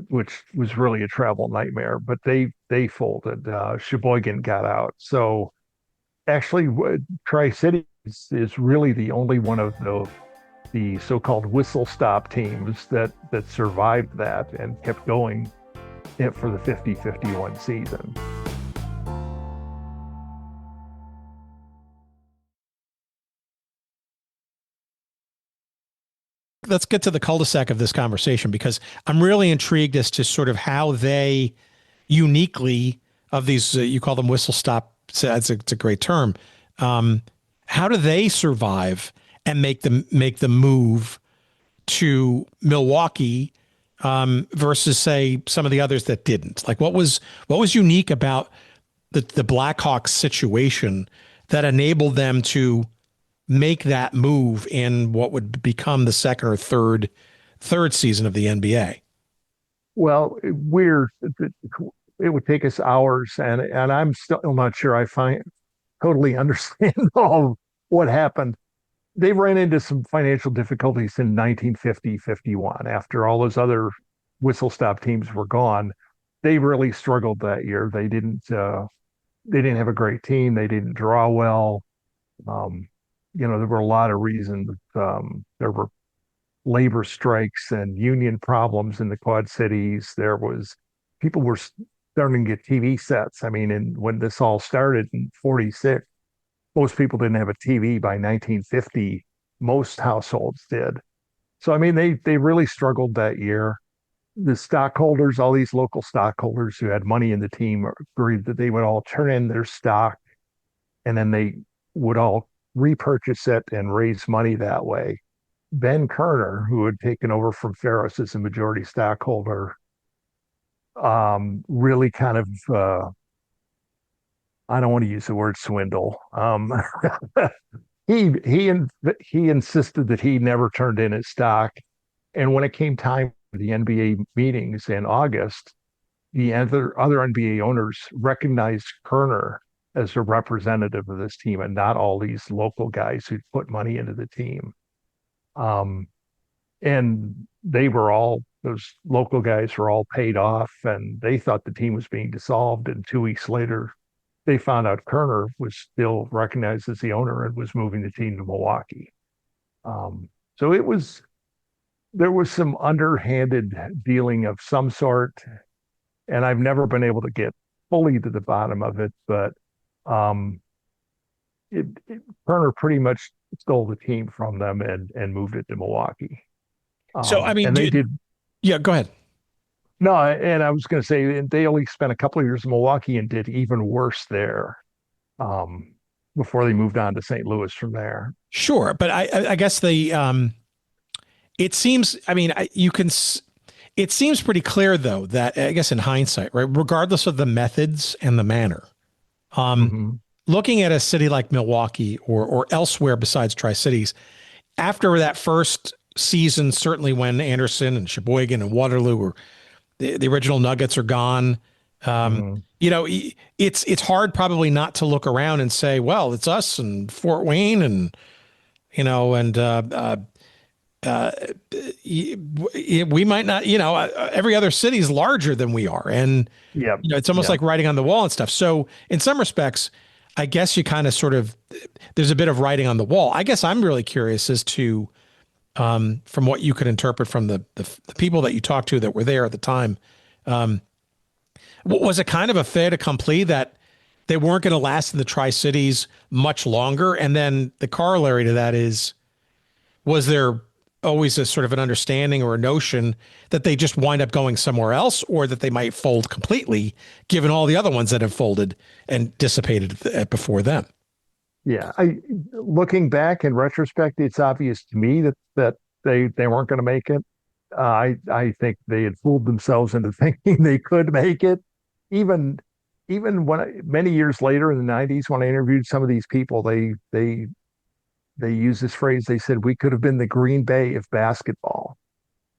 which was really a travel nightmare, but they folded. Sheboygan got out. So actually, Tri-Cities is really the only one of the so-called whistle stop teams that survived that and kept going for the 50-51 season. Let's get to the cul-de-sac of this conversation, because I'm really intrigued as to sort of how they uniquely, of these, you call them whistle stop, it's a great term. How do they survive and make the move to Milwaukee versus, say, some of the others that didn't? Like, what was unique about the Blackhawks situation that enabled them to make that move in what would become the second or third season of the NBA? Well, it would take us hours, and I'm still not sure I totally understand all what happened. They ran into some financial difficulties in 1950-51 after all those other whistle stop teams were gone. They really struggled that year. They didn't have a great team. They didn't draw well. There were a lot of reasons. There were labor strikes and union problems in the Quad Cities. People were starting to get TV sets. I mean, and when this all started in 46, most people didn't have a TV by 1950. Most households did. So, I mean, they really struggled that year. The stockholders, all these local stockholders who had money in the team, agreed that they would all turn in their stock, and then they would all repurchase it and raise money that way. Ben Kerner, who had taken over from Ferris as a majority stockholder, really kind of, I don't want to use the word swindle. He insisted that he never turned in his stock. And when it came time for the NBA meetings in August, the other NBA owners recognized Kerner as a representative of this team and not all these local guys who put money into the team. And those local guys were all paid off, and they thought the team was being dissolved. And 2 weeks later, they found out Kerner was still recognized as the owner and was moving the team to Milwaukee. So there was some underhanded dealing of some sort, and I've never been able to get fully to the bottom of it, but Kerner pretty much stole the team from them and moved it to Milwaukee. So, I mean, and they did. Yeah, go ahead. No, and I was going to say they only spent a couple of years in Milwaukee and did even worse there before they moved on to St. Louis from there. Sure, but I guess it seems. I mean, it seems pretty clear though that, I guess in hindsight, right, regardless of the methods and the manner, looking at a city like Milwaukee or elsewhere besides Tri-Cities, after that first season, certainly when Anderson and Sheboygan and Waterloo were the original Nuggets are gone. It's hard probably not to look around and say, well, it's us and Fort Wayne and we might not, every other city is larger than we are. And, it's almost like writing on the wall and stuff. So in some respects, I guess you kind of there's a bit of writing on the wall. I guess I'm really curious as to, from what you could interpret from the people that you talked to that were there at the time, was it kind of a fait accompli that they weren't going to last in the Tri-Cities much longer? And then the corollary to that is, was there always a sort of an understanding or a notion that they just wind up going somewhere else, or that they might fold completely, given all the other ones that have folded and dissipated before them? Yeah, looking back in retrospect, it's obvious to me that they weren't going to make it. I think they had fooled themselves into thinking they could make it. Even when many years later in the 90s, when I interviewed some of these people, they used this phrase. They said, we could have been the Green Bay of basketball.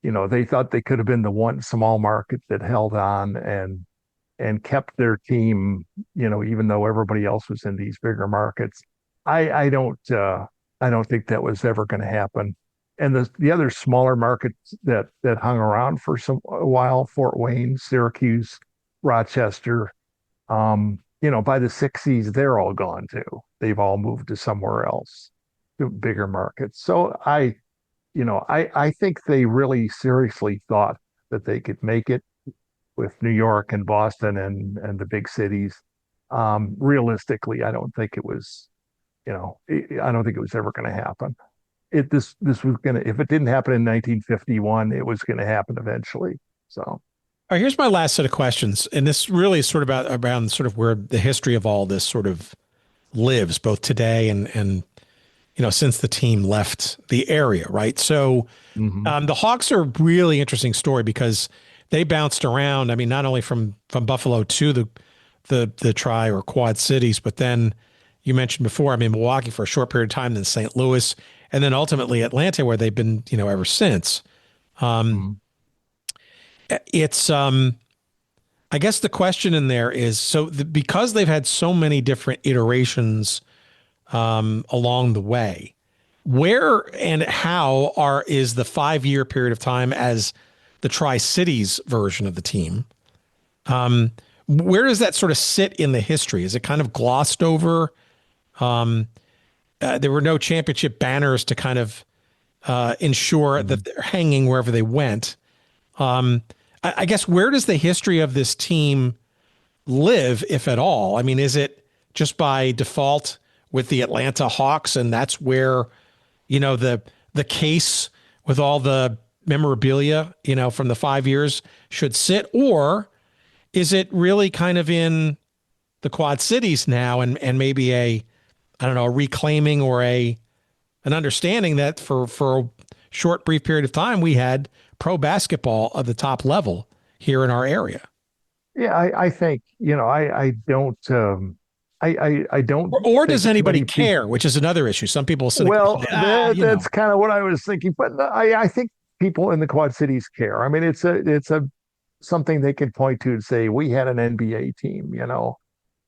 They thought they could have been the one small market that held on and kept their team, even though everybody else was in these bigger markets. I don't think that was ever going to happen. And the other smaller markets that hung around for a while, Fort Wayne, Syracuse, Rochester, by the 60s, they're all gone too. They've all moved to somewhere else, to bigger markets. So I think they really seriously thought that they could make it with New York and Boston and the big cities. Realistically, I don't think it was, I don't think it was ever going to happen. This was going to, if it didn't happen in 1951, it was going to happen eventually. So. All right, here's my last set of questions. And this really is sort of around sort of where the history of all this sort of lives, both today and since the team left the area, right? So Mhm. the Hawks are a really interesting story because they bounced around. I mean, not only from Buffalo to the Tri or Quad Cities, but then you mentioned before, I mean, Milwaukee for a short period of time, then St. Louis, and then ultimately Atlanta, where they've been, ever since. Mhm. It's I guess the question in there is because they've had so many different iterations along the way, where and how is the 5-year period of time as the Tri-Cities version of the team? Where does that sort of sit in the history? Is it kind of glossed over? There were no championship banners to kind of ensure that Mhm. they're hanging wherever they went. I guess where does the history of this team live, if at all? I mean, is it just by default with the Atlanta Hawks, and that's where the case with all the memorabilia from the 5 years should sit, or is it really kind of in the Quad Cities now, and maybe I don't know, a reclaiming or an understanding that for a short, brief period of time, we had pro basketball of the top level here in our area? Yeah, I think, I don't, I don't Or think does anybody many people. care, which is another issue. Some people cynically Well, say, that's kind of what I was thinking, but I think people in the Quad Cities care. I mean, it's a something they can point to and say we had an NBA team.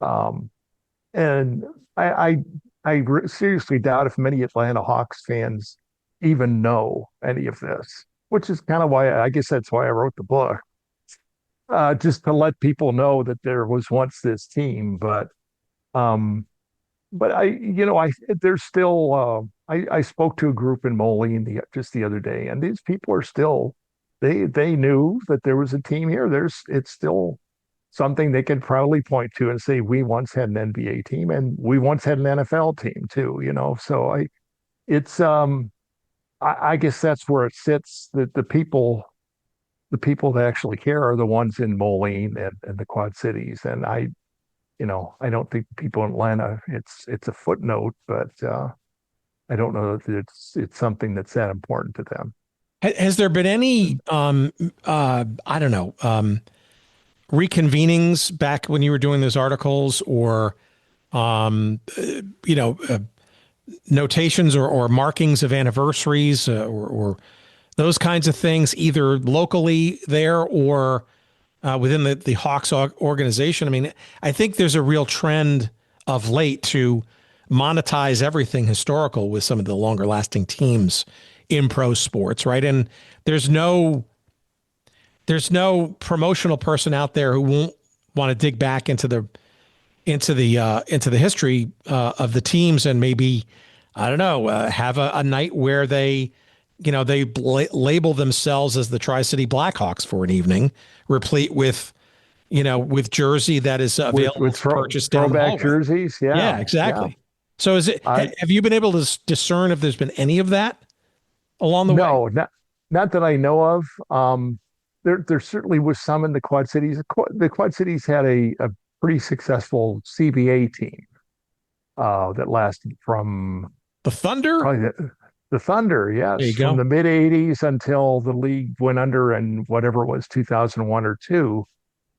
Um, and I, seriously doubt if many Atlanta Hawks fans even know any of this, which is kind of why I guess that's why I wrote the book, just to let people know that there was once this team. Um, but there's still. I spoke to a group in Moline just the other day, and these people are still. They knew that there was a team here. It's still something they can proudly point to and say we once had an NBA team and we once had an NFL team too. So it's I guess that's where it sits. That the people that actually care are the ones in Moline and the Quad Cities, and I don't think people in Atlanta, it's a footnote, but I don't know that it's something that's that important to them. Has there been any, I don't know, reconvenings back when you were doing those articles, or, um, uh, you know, uh, notations or markings of anniversaries, or those kinds of things, either locally there or within the Hawks organization? I mean, I think there's a real trend of late to monetize everything historical with some of the longer lasting teams in pro sports, right? And there's no promotional person out there who won't want to dig back into the history of the teams, and maybe, I don't know, have a night where they label themselves as the Tri-City Blackhawks for an evening, replete with with jersey that is with available with for throw, purchase down the throwback hallway. jerseys. Yeah, Yeah, yeah. exactly. So I have you been able to discern if there's been any of that along the way? No, not that I know of. There certainly was some in the Quad Cities. The Quad Cities had a pretty successful CBA team that lasted from The Thunder? probably the Thunder, There yes, you from go. the mid '80s until the league went under in whatever it was, 2001 or two.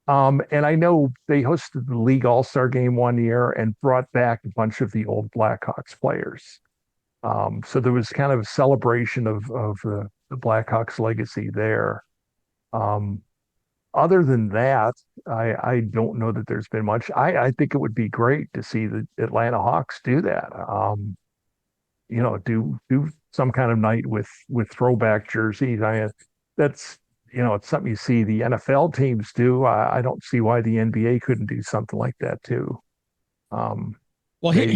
And I know they hosted the league All-Star game one year and brought back a bunch of the old Blackhawks players. So there was kind of a celebration of the Blackhawks legacy there. Um, Other than that, I don't know that there's been much. I think it would be great to see the Atlanta Hawks do that. Do some kind of night with throwback jerseys. That's it's something you see the NFL teams do. I don't see why the NBA couldn't do something like that too. Um, Well, they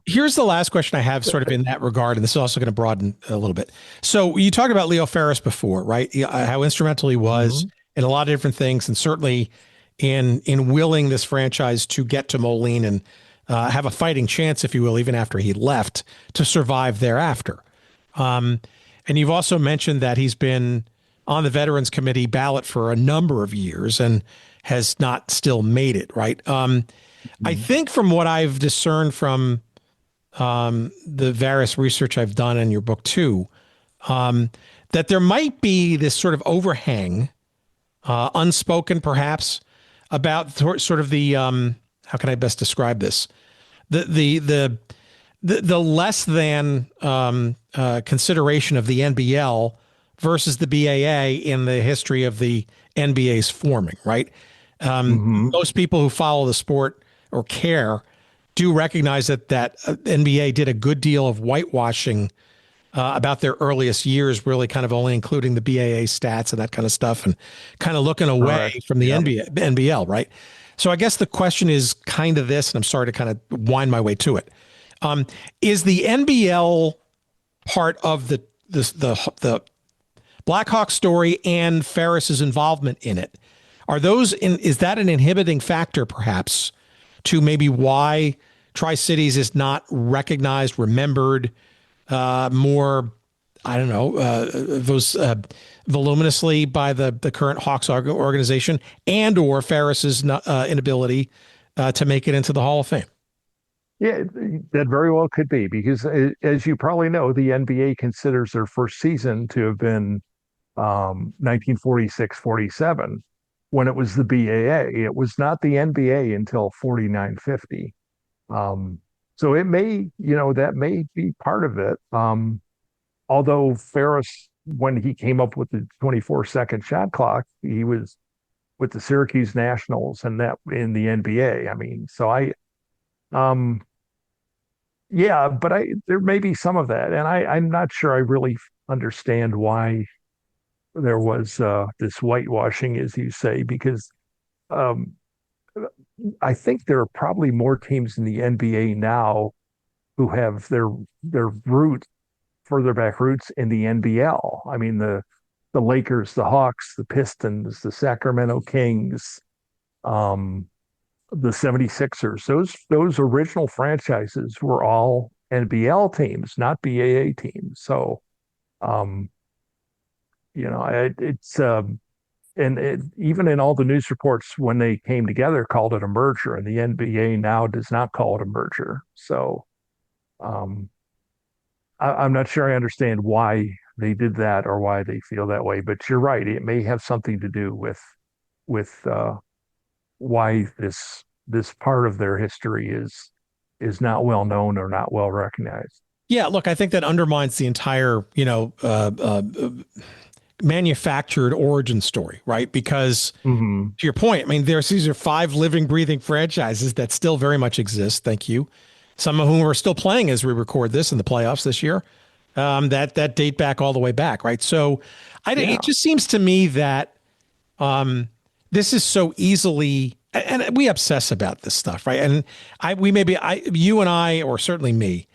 here's the last question I have, sort of in that regard, and this is also going to broaden a little bit. So you talked about Leo Ferris before, right? How instrumental he was Mhm. in a lot of different things, and certainly in willing this franchise to get to Moline and have a fighting chance, if you will, even after he left, to survive thereafter. Um, and you've also mentioned that he's been on the Veterans Committee ballot for a number of years and has not still made it, right? I Mhm. think from what I've discerned from the various research I've done in your book too, that there might be this sort of overhang, unspoken perhaps, about sort of the how can I best describe this? The less than consideration of the NBL versus the BAA in the history of the NBA's forming, right? Most people who follow the sport or care do recognize that NBA did a good deal of whitewashing about their earliest years, really kind of only including the BAA stats and that kind of stuff, and kind of looking away from the NBL, right? So I guess the question is kind of this, and I'm sorry to kind of wind my way to it. Is the NBL part of the Blackhawks story and Ferris's involvement in it? Is that an inhibiting factor perhaps to maybe why Tri-Cities is not recognized, remembered more, I don't know, voluminously by the current Hawks organization, and or Ferris's inability to make it into the Hall of Fame? Yeah, that very well could be, because as you probably know, the NBA considers their first season to have been 1946-47 when it was the BAA. It was not the NBA until 49-50. So it may, that may be part of it. Although Ferris, when he came up with the 24-second shot clock, he was with the Syracuse Nationals and that in the NBA. I mean, so but there may be some of that, and I'm not sure I really understand why there was this whitewashing, as you say, because I think there are probably more teams in the NBA now who have their further back roots in the NBL. I mean, the Lakers, the Hawks, the Pistons, the Sacramento Kings, the 76ers. Those original franchises were all NBL teams, not BAA teams. So, even in all the news reports when they came together, called it a merger, and the NBA now does not call it a merger. So, I'm not sure I understand why they did that or why they feel that way. But you're right; it may have something to do with why this part of their history is not well known or not well recognized. Yeah, look, I think that undermines the entire, manufactured origin story, right? Because to your point, I mean, these are 5 living, breathing franchises that still very much exist. Thank you. Some of whom are still playing as we record this in the playoffs this year. That date back all the way back, right? So it just seems to me that this is so easily, and we obsess about this stuff, right? And you and I, or certainly me,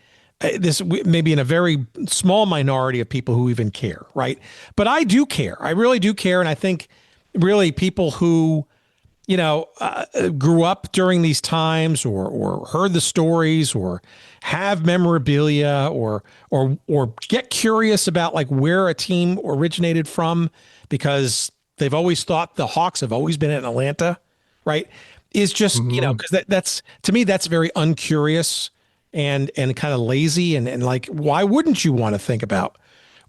this may be in a very small minority of people who even care, right? But I do care. I really do care. And I think really people who, grew up during these times or heard the stories or have memorabilia or get curious about like where a team originated from, because they've always thought the Hawks have always been in Atlanta, right? Is just, because that's, to me, that's very uncurious and kind of lazy. And like, why wouldn't you want to think about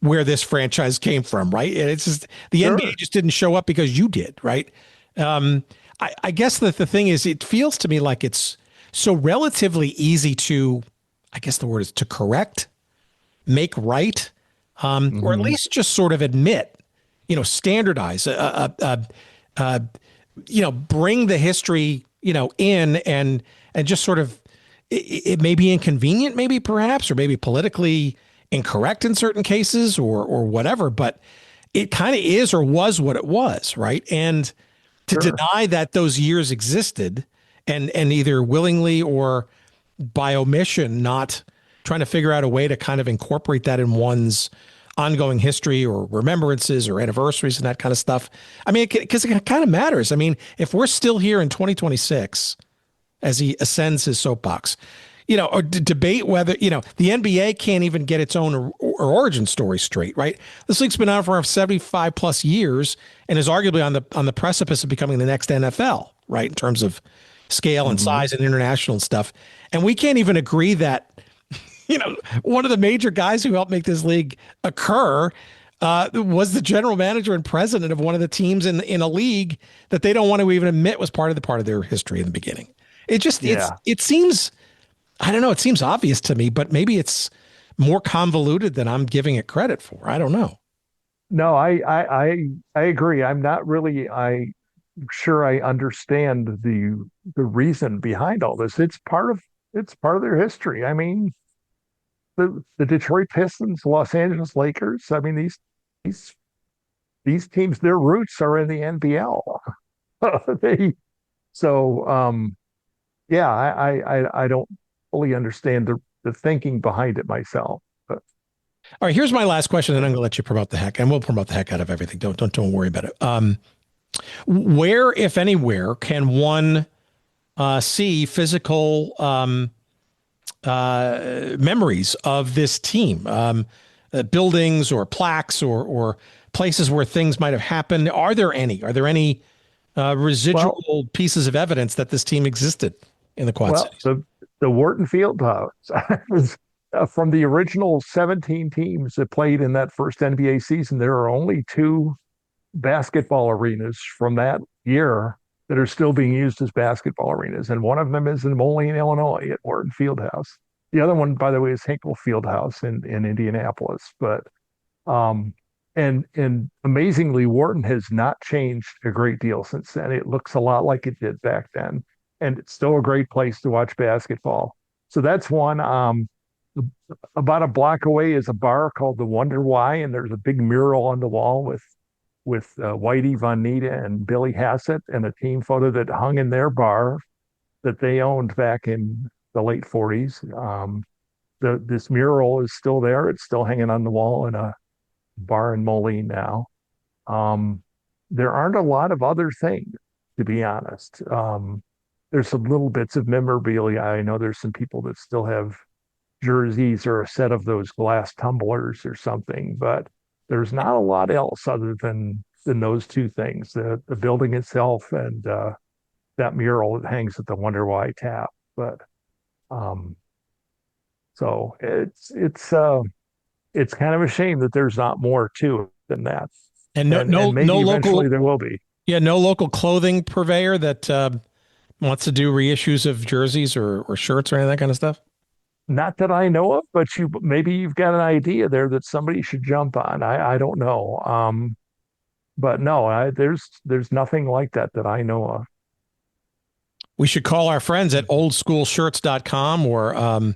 where this franchise came from, right? And it's just, the NBA just didn't show up because you did, right? I guess that the thing is, it feels to me like it's so relatively easy to, I guess the word is to correct, make right, or at least just sort of admit, standardize, bring the history, in and just sort of, it may be inconvenient, maybe perhaps, or maybe politically incorrect in certain cases or whatever, but it kind of is or was what it was, right? And to deny that those years existed and either willingly or by omission, not trying to figure out a way to kind of incorporate that in one's ongoing history or remembrances or anniversaries and that kind of stuff. I mean, because it kind of matters. I mean, if we're still here in 2026 as he ascends his soapbox, or debate whether, the NBA can't even get its own origin story straight, right? This league's been out for 75 plus years and is arguably on the precipice of becoming the next NFL, right? In terms of scale and size and international stuff. And we can't even agree that one of the major guys who helped make this league occur was the general manager and president of one of the teams in a league that they don't want to even admit was part of their history in the beginning. It seems, I don't know, it seems obvious to me, but maybe it's more convoluted than I'm giving it credit for. I don't know. No, I agree. I'm not really sure I understand the reason behind all this. It's part of their history. I mean, the Detroit Pistons, Los Angeles Lakers. I mean, these teams, their roots are in the NBL. Yeah, I don't fully understand the thinking behind it myself. But all right, here's my last question, and I'm going to let you promote the heck, and we'll promote the heck out of everything. Don't worry about it. Where, if anywhere, can one see physical memories of this team? Buildings or plaques or places where things might have happened? Are there any residual pieces of evidence that this team existed in the Quad Cities? The Wharton Field House was from the original 17 teams that played in that first NBA season. There are only 2 basketball arenas from that year that are still being used as basketball arenas, and one of them is in Moline, Illinois, at Wharton Field House. The other one, by the way, is Hinkle Field House in Indianapolis. But and amazingly, Wharton has not changed a great deal since then. It looks a lot like it did back then, and it's still a great place to watch basketball. So that's one. About a block away is a bar called the Wonder Why, and there's a big mural on the wall with Whitey Von Nita and Billy Hassett, and a team photo that hung in their bar that they owned back in the late 40s. This mural is still there. It's still hanging on the wall in a bar in Moline now. There aren't a lot of other things, to be honest. There's some little bits of memorabilia. I know there's some people that still have jerseys or a set of those glass tumblers or something, but there's not a lot else other than those 2 things, the building itself and that mural that hangs at the Wonder Why tap. But so it's kind of a shame that there's not more to it than that. And maybe no local, eventually there will be. Yeah, no local clothing purveyor that wants to do reissues of jerseys or shirts or any of that kind of stuff. Not that I know of, but maybe you've got an idea there that somebody should jump on. I don't know. But no, there's nothing like that I know of. We should call our friends at oldschoolshirts.com or our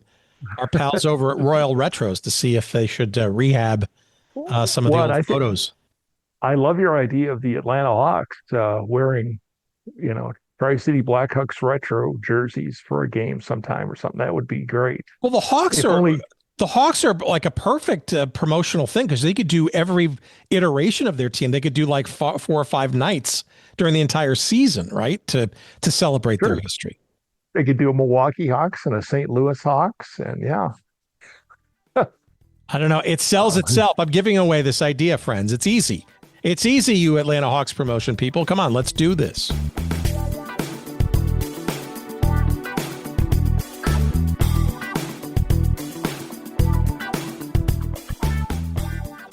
pals over at Royal Retros to see if they should rehab some of the old photos. I love your idea of the Atlanta Hawks wearing, Tri-Cities Blackhawks retro jerseys for a game sometime or something. That would be great. Well, the Hawks are like a perfect promotional thing because they could do every iteration of their team. They could do like 4 or 5 nights during the entire season, right? To celebrate their history. They could do a Milwaukee Hawks and a St. Louis Hawks, and yeah. I don't know. It sells itself. I'm giving away this idea, friends. It's easy. It's easy, you Atlanta Hawks promotion people. Come on, let's do this.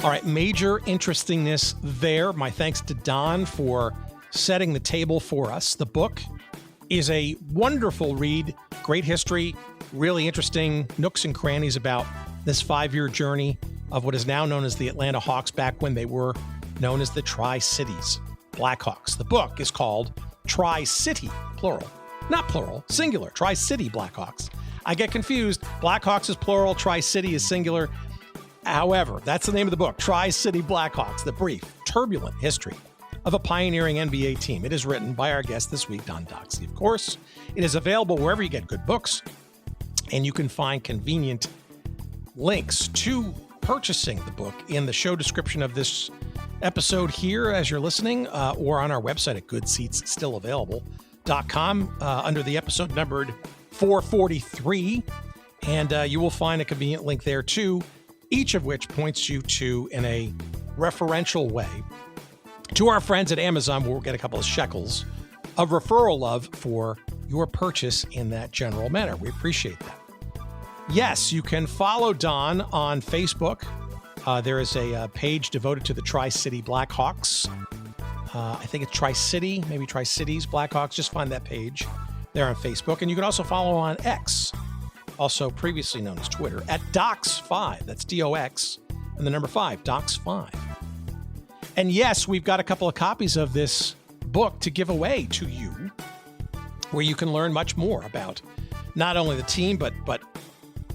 All right, major interestingness there. My thanks to Don for setting the table for us. The book is a wonderful read, great history, really interesting nooks and crannies about this 5-year journey of what is now known as the Atlanta Hawks, back when they were known as the Tri-Cities Blackhawks. The book is called Tri-City, plural, not plural, singular, Tri-City Blackhawks. I get confused. Blackhawks is plural, Tri-City is singular. However, that's the name of the book, Tri-City Blackhawks, the brief, turbulent history of a pioneering NBA team. It is written by our guest this week, Don Doxsie. Of course, it is available wherever you get good books, and you can find convenient links to purchasing the book in the show description of this episode here as you're listening, or on our website at goodseatsstillavailable.com under the episode numbered 443. And you will find a convenient link there too, each of which points you to, in a referential way, to our friends at Amazon, where we'll get a couple of shekels of referral love for your purchase in that general manner. We appreciate that. Yes, you can follow Don on Facebook. There is a page devoted to the Tri-City Blackhawks. I think it's Tri-City, maybe Tri-Cities Blackhawks. Just find that page there on Facebook. And you can also follow on X, also previously known as Twitter, at Dox5. That's DOX and the number 5, Dox5. And yes, we've got a couple of copies of this book to give away to you, where you can learn much more about not only the team, but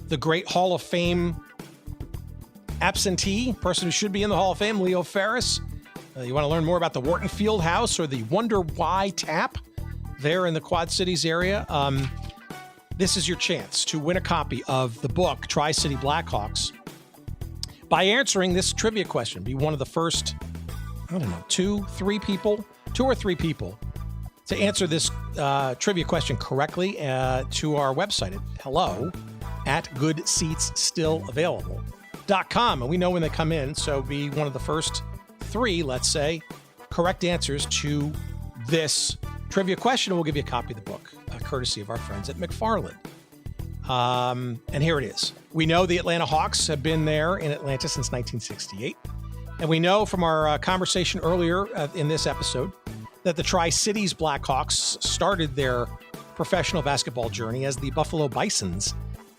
the great Hall of Fame absentee, person who should be in the Hall of Fame, Leo Ferris. You want to learn more about the Wharton Field House or the Wonder Why Tap there in the Quad Cities area. This is your chance to win a copy of the book, Tri-City Blackhawks, by answering this trivia question. Be one of the first, I don't know, two or three people to answer this trivia question correctly to our website at hello@goodseatsstillavailable.com. And we know when they come in, so be one of the first 3, let's say, correct answers to this trivia question. We'll give you a copy of the book, courtesy of our friends at McFarland. And here it is. We know the Atlanta Hawks have been there in Atlanta since 1968. And we know from our conversation earlier in this episode that the Tri-Cities Blackhawks started their professional basketball journey as the Buffalo Bisons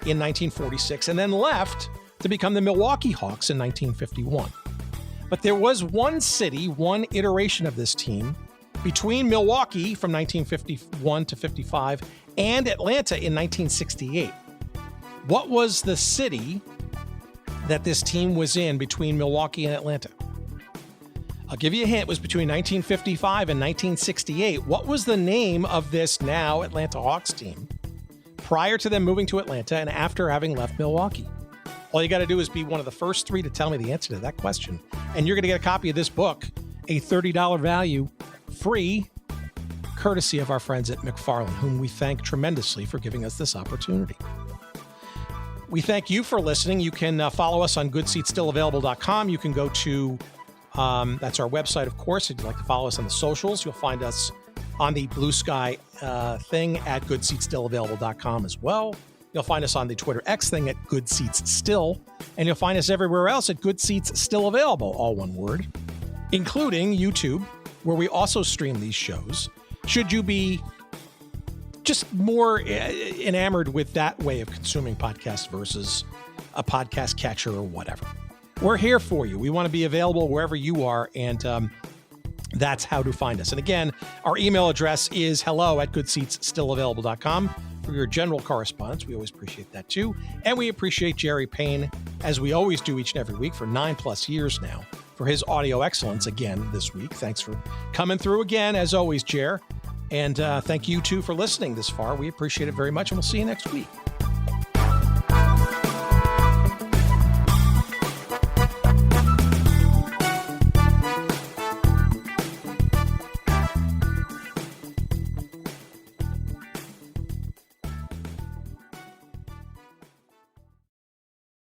in 1946 and then left to become the Milwaukee Hawks in 1951. But there was one city, one iteration of this team between Milwaukee from 1951 to 55 and Atlanta in 1968. What was the city that this team was in between Milwaukee and Atlanta? I'll give you a hint. It was between 1955 and 1968. What was the name of this now Atlanta Hawks team prior to them moving to Atlanta and after having left Milwaukee? All you got to do is be one of the first 3 to tell me the answer to that question. And you're going to get a copy of this book, a $30 value, free, courtesy of our friends at McFarland, whom we thank tremendously for giving us this opportunity. We thank you for listening. You can follow us on goodseatsstillavailable.com. You can go to, that's our website, of course. If you'd like to follow us on the socials, you'll find us on the Blue Sky thing at goodseatsstillavailable.com as well. You'll find us on the Twitter X thing at Good Seats Still, and you'll find us everywhere else at Good Seats Still Available, all one word, including YouTube, where we also stream these shows. Should you be just more enamored with that way of consuming podcasts versus a podcast catcher or whatever, we're here for you. We want to be available wherever you are, and that's how to find us. And again, our email address is hello@goodseatsstillavailable.com. For your general correspondence. We always appreciate that too. And we appreciate Jerry Payne, as we always do each and every week for 9+ years now, for his audio excellence again this week. Thanks for coming through again, as always, Jer. And thank you too for listening this far. We appreciate it very much, and we'll see you next week.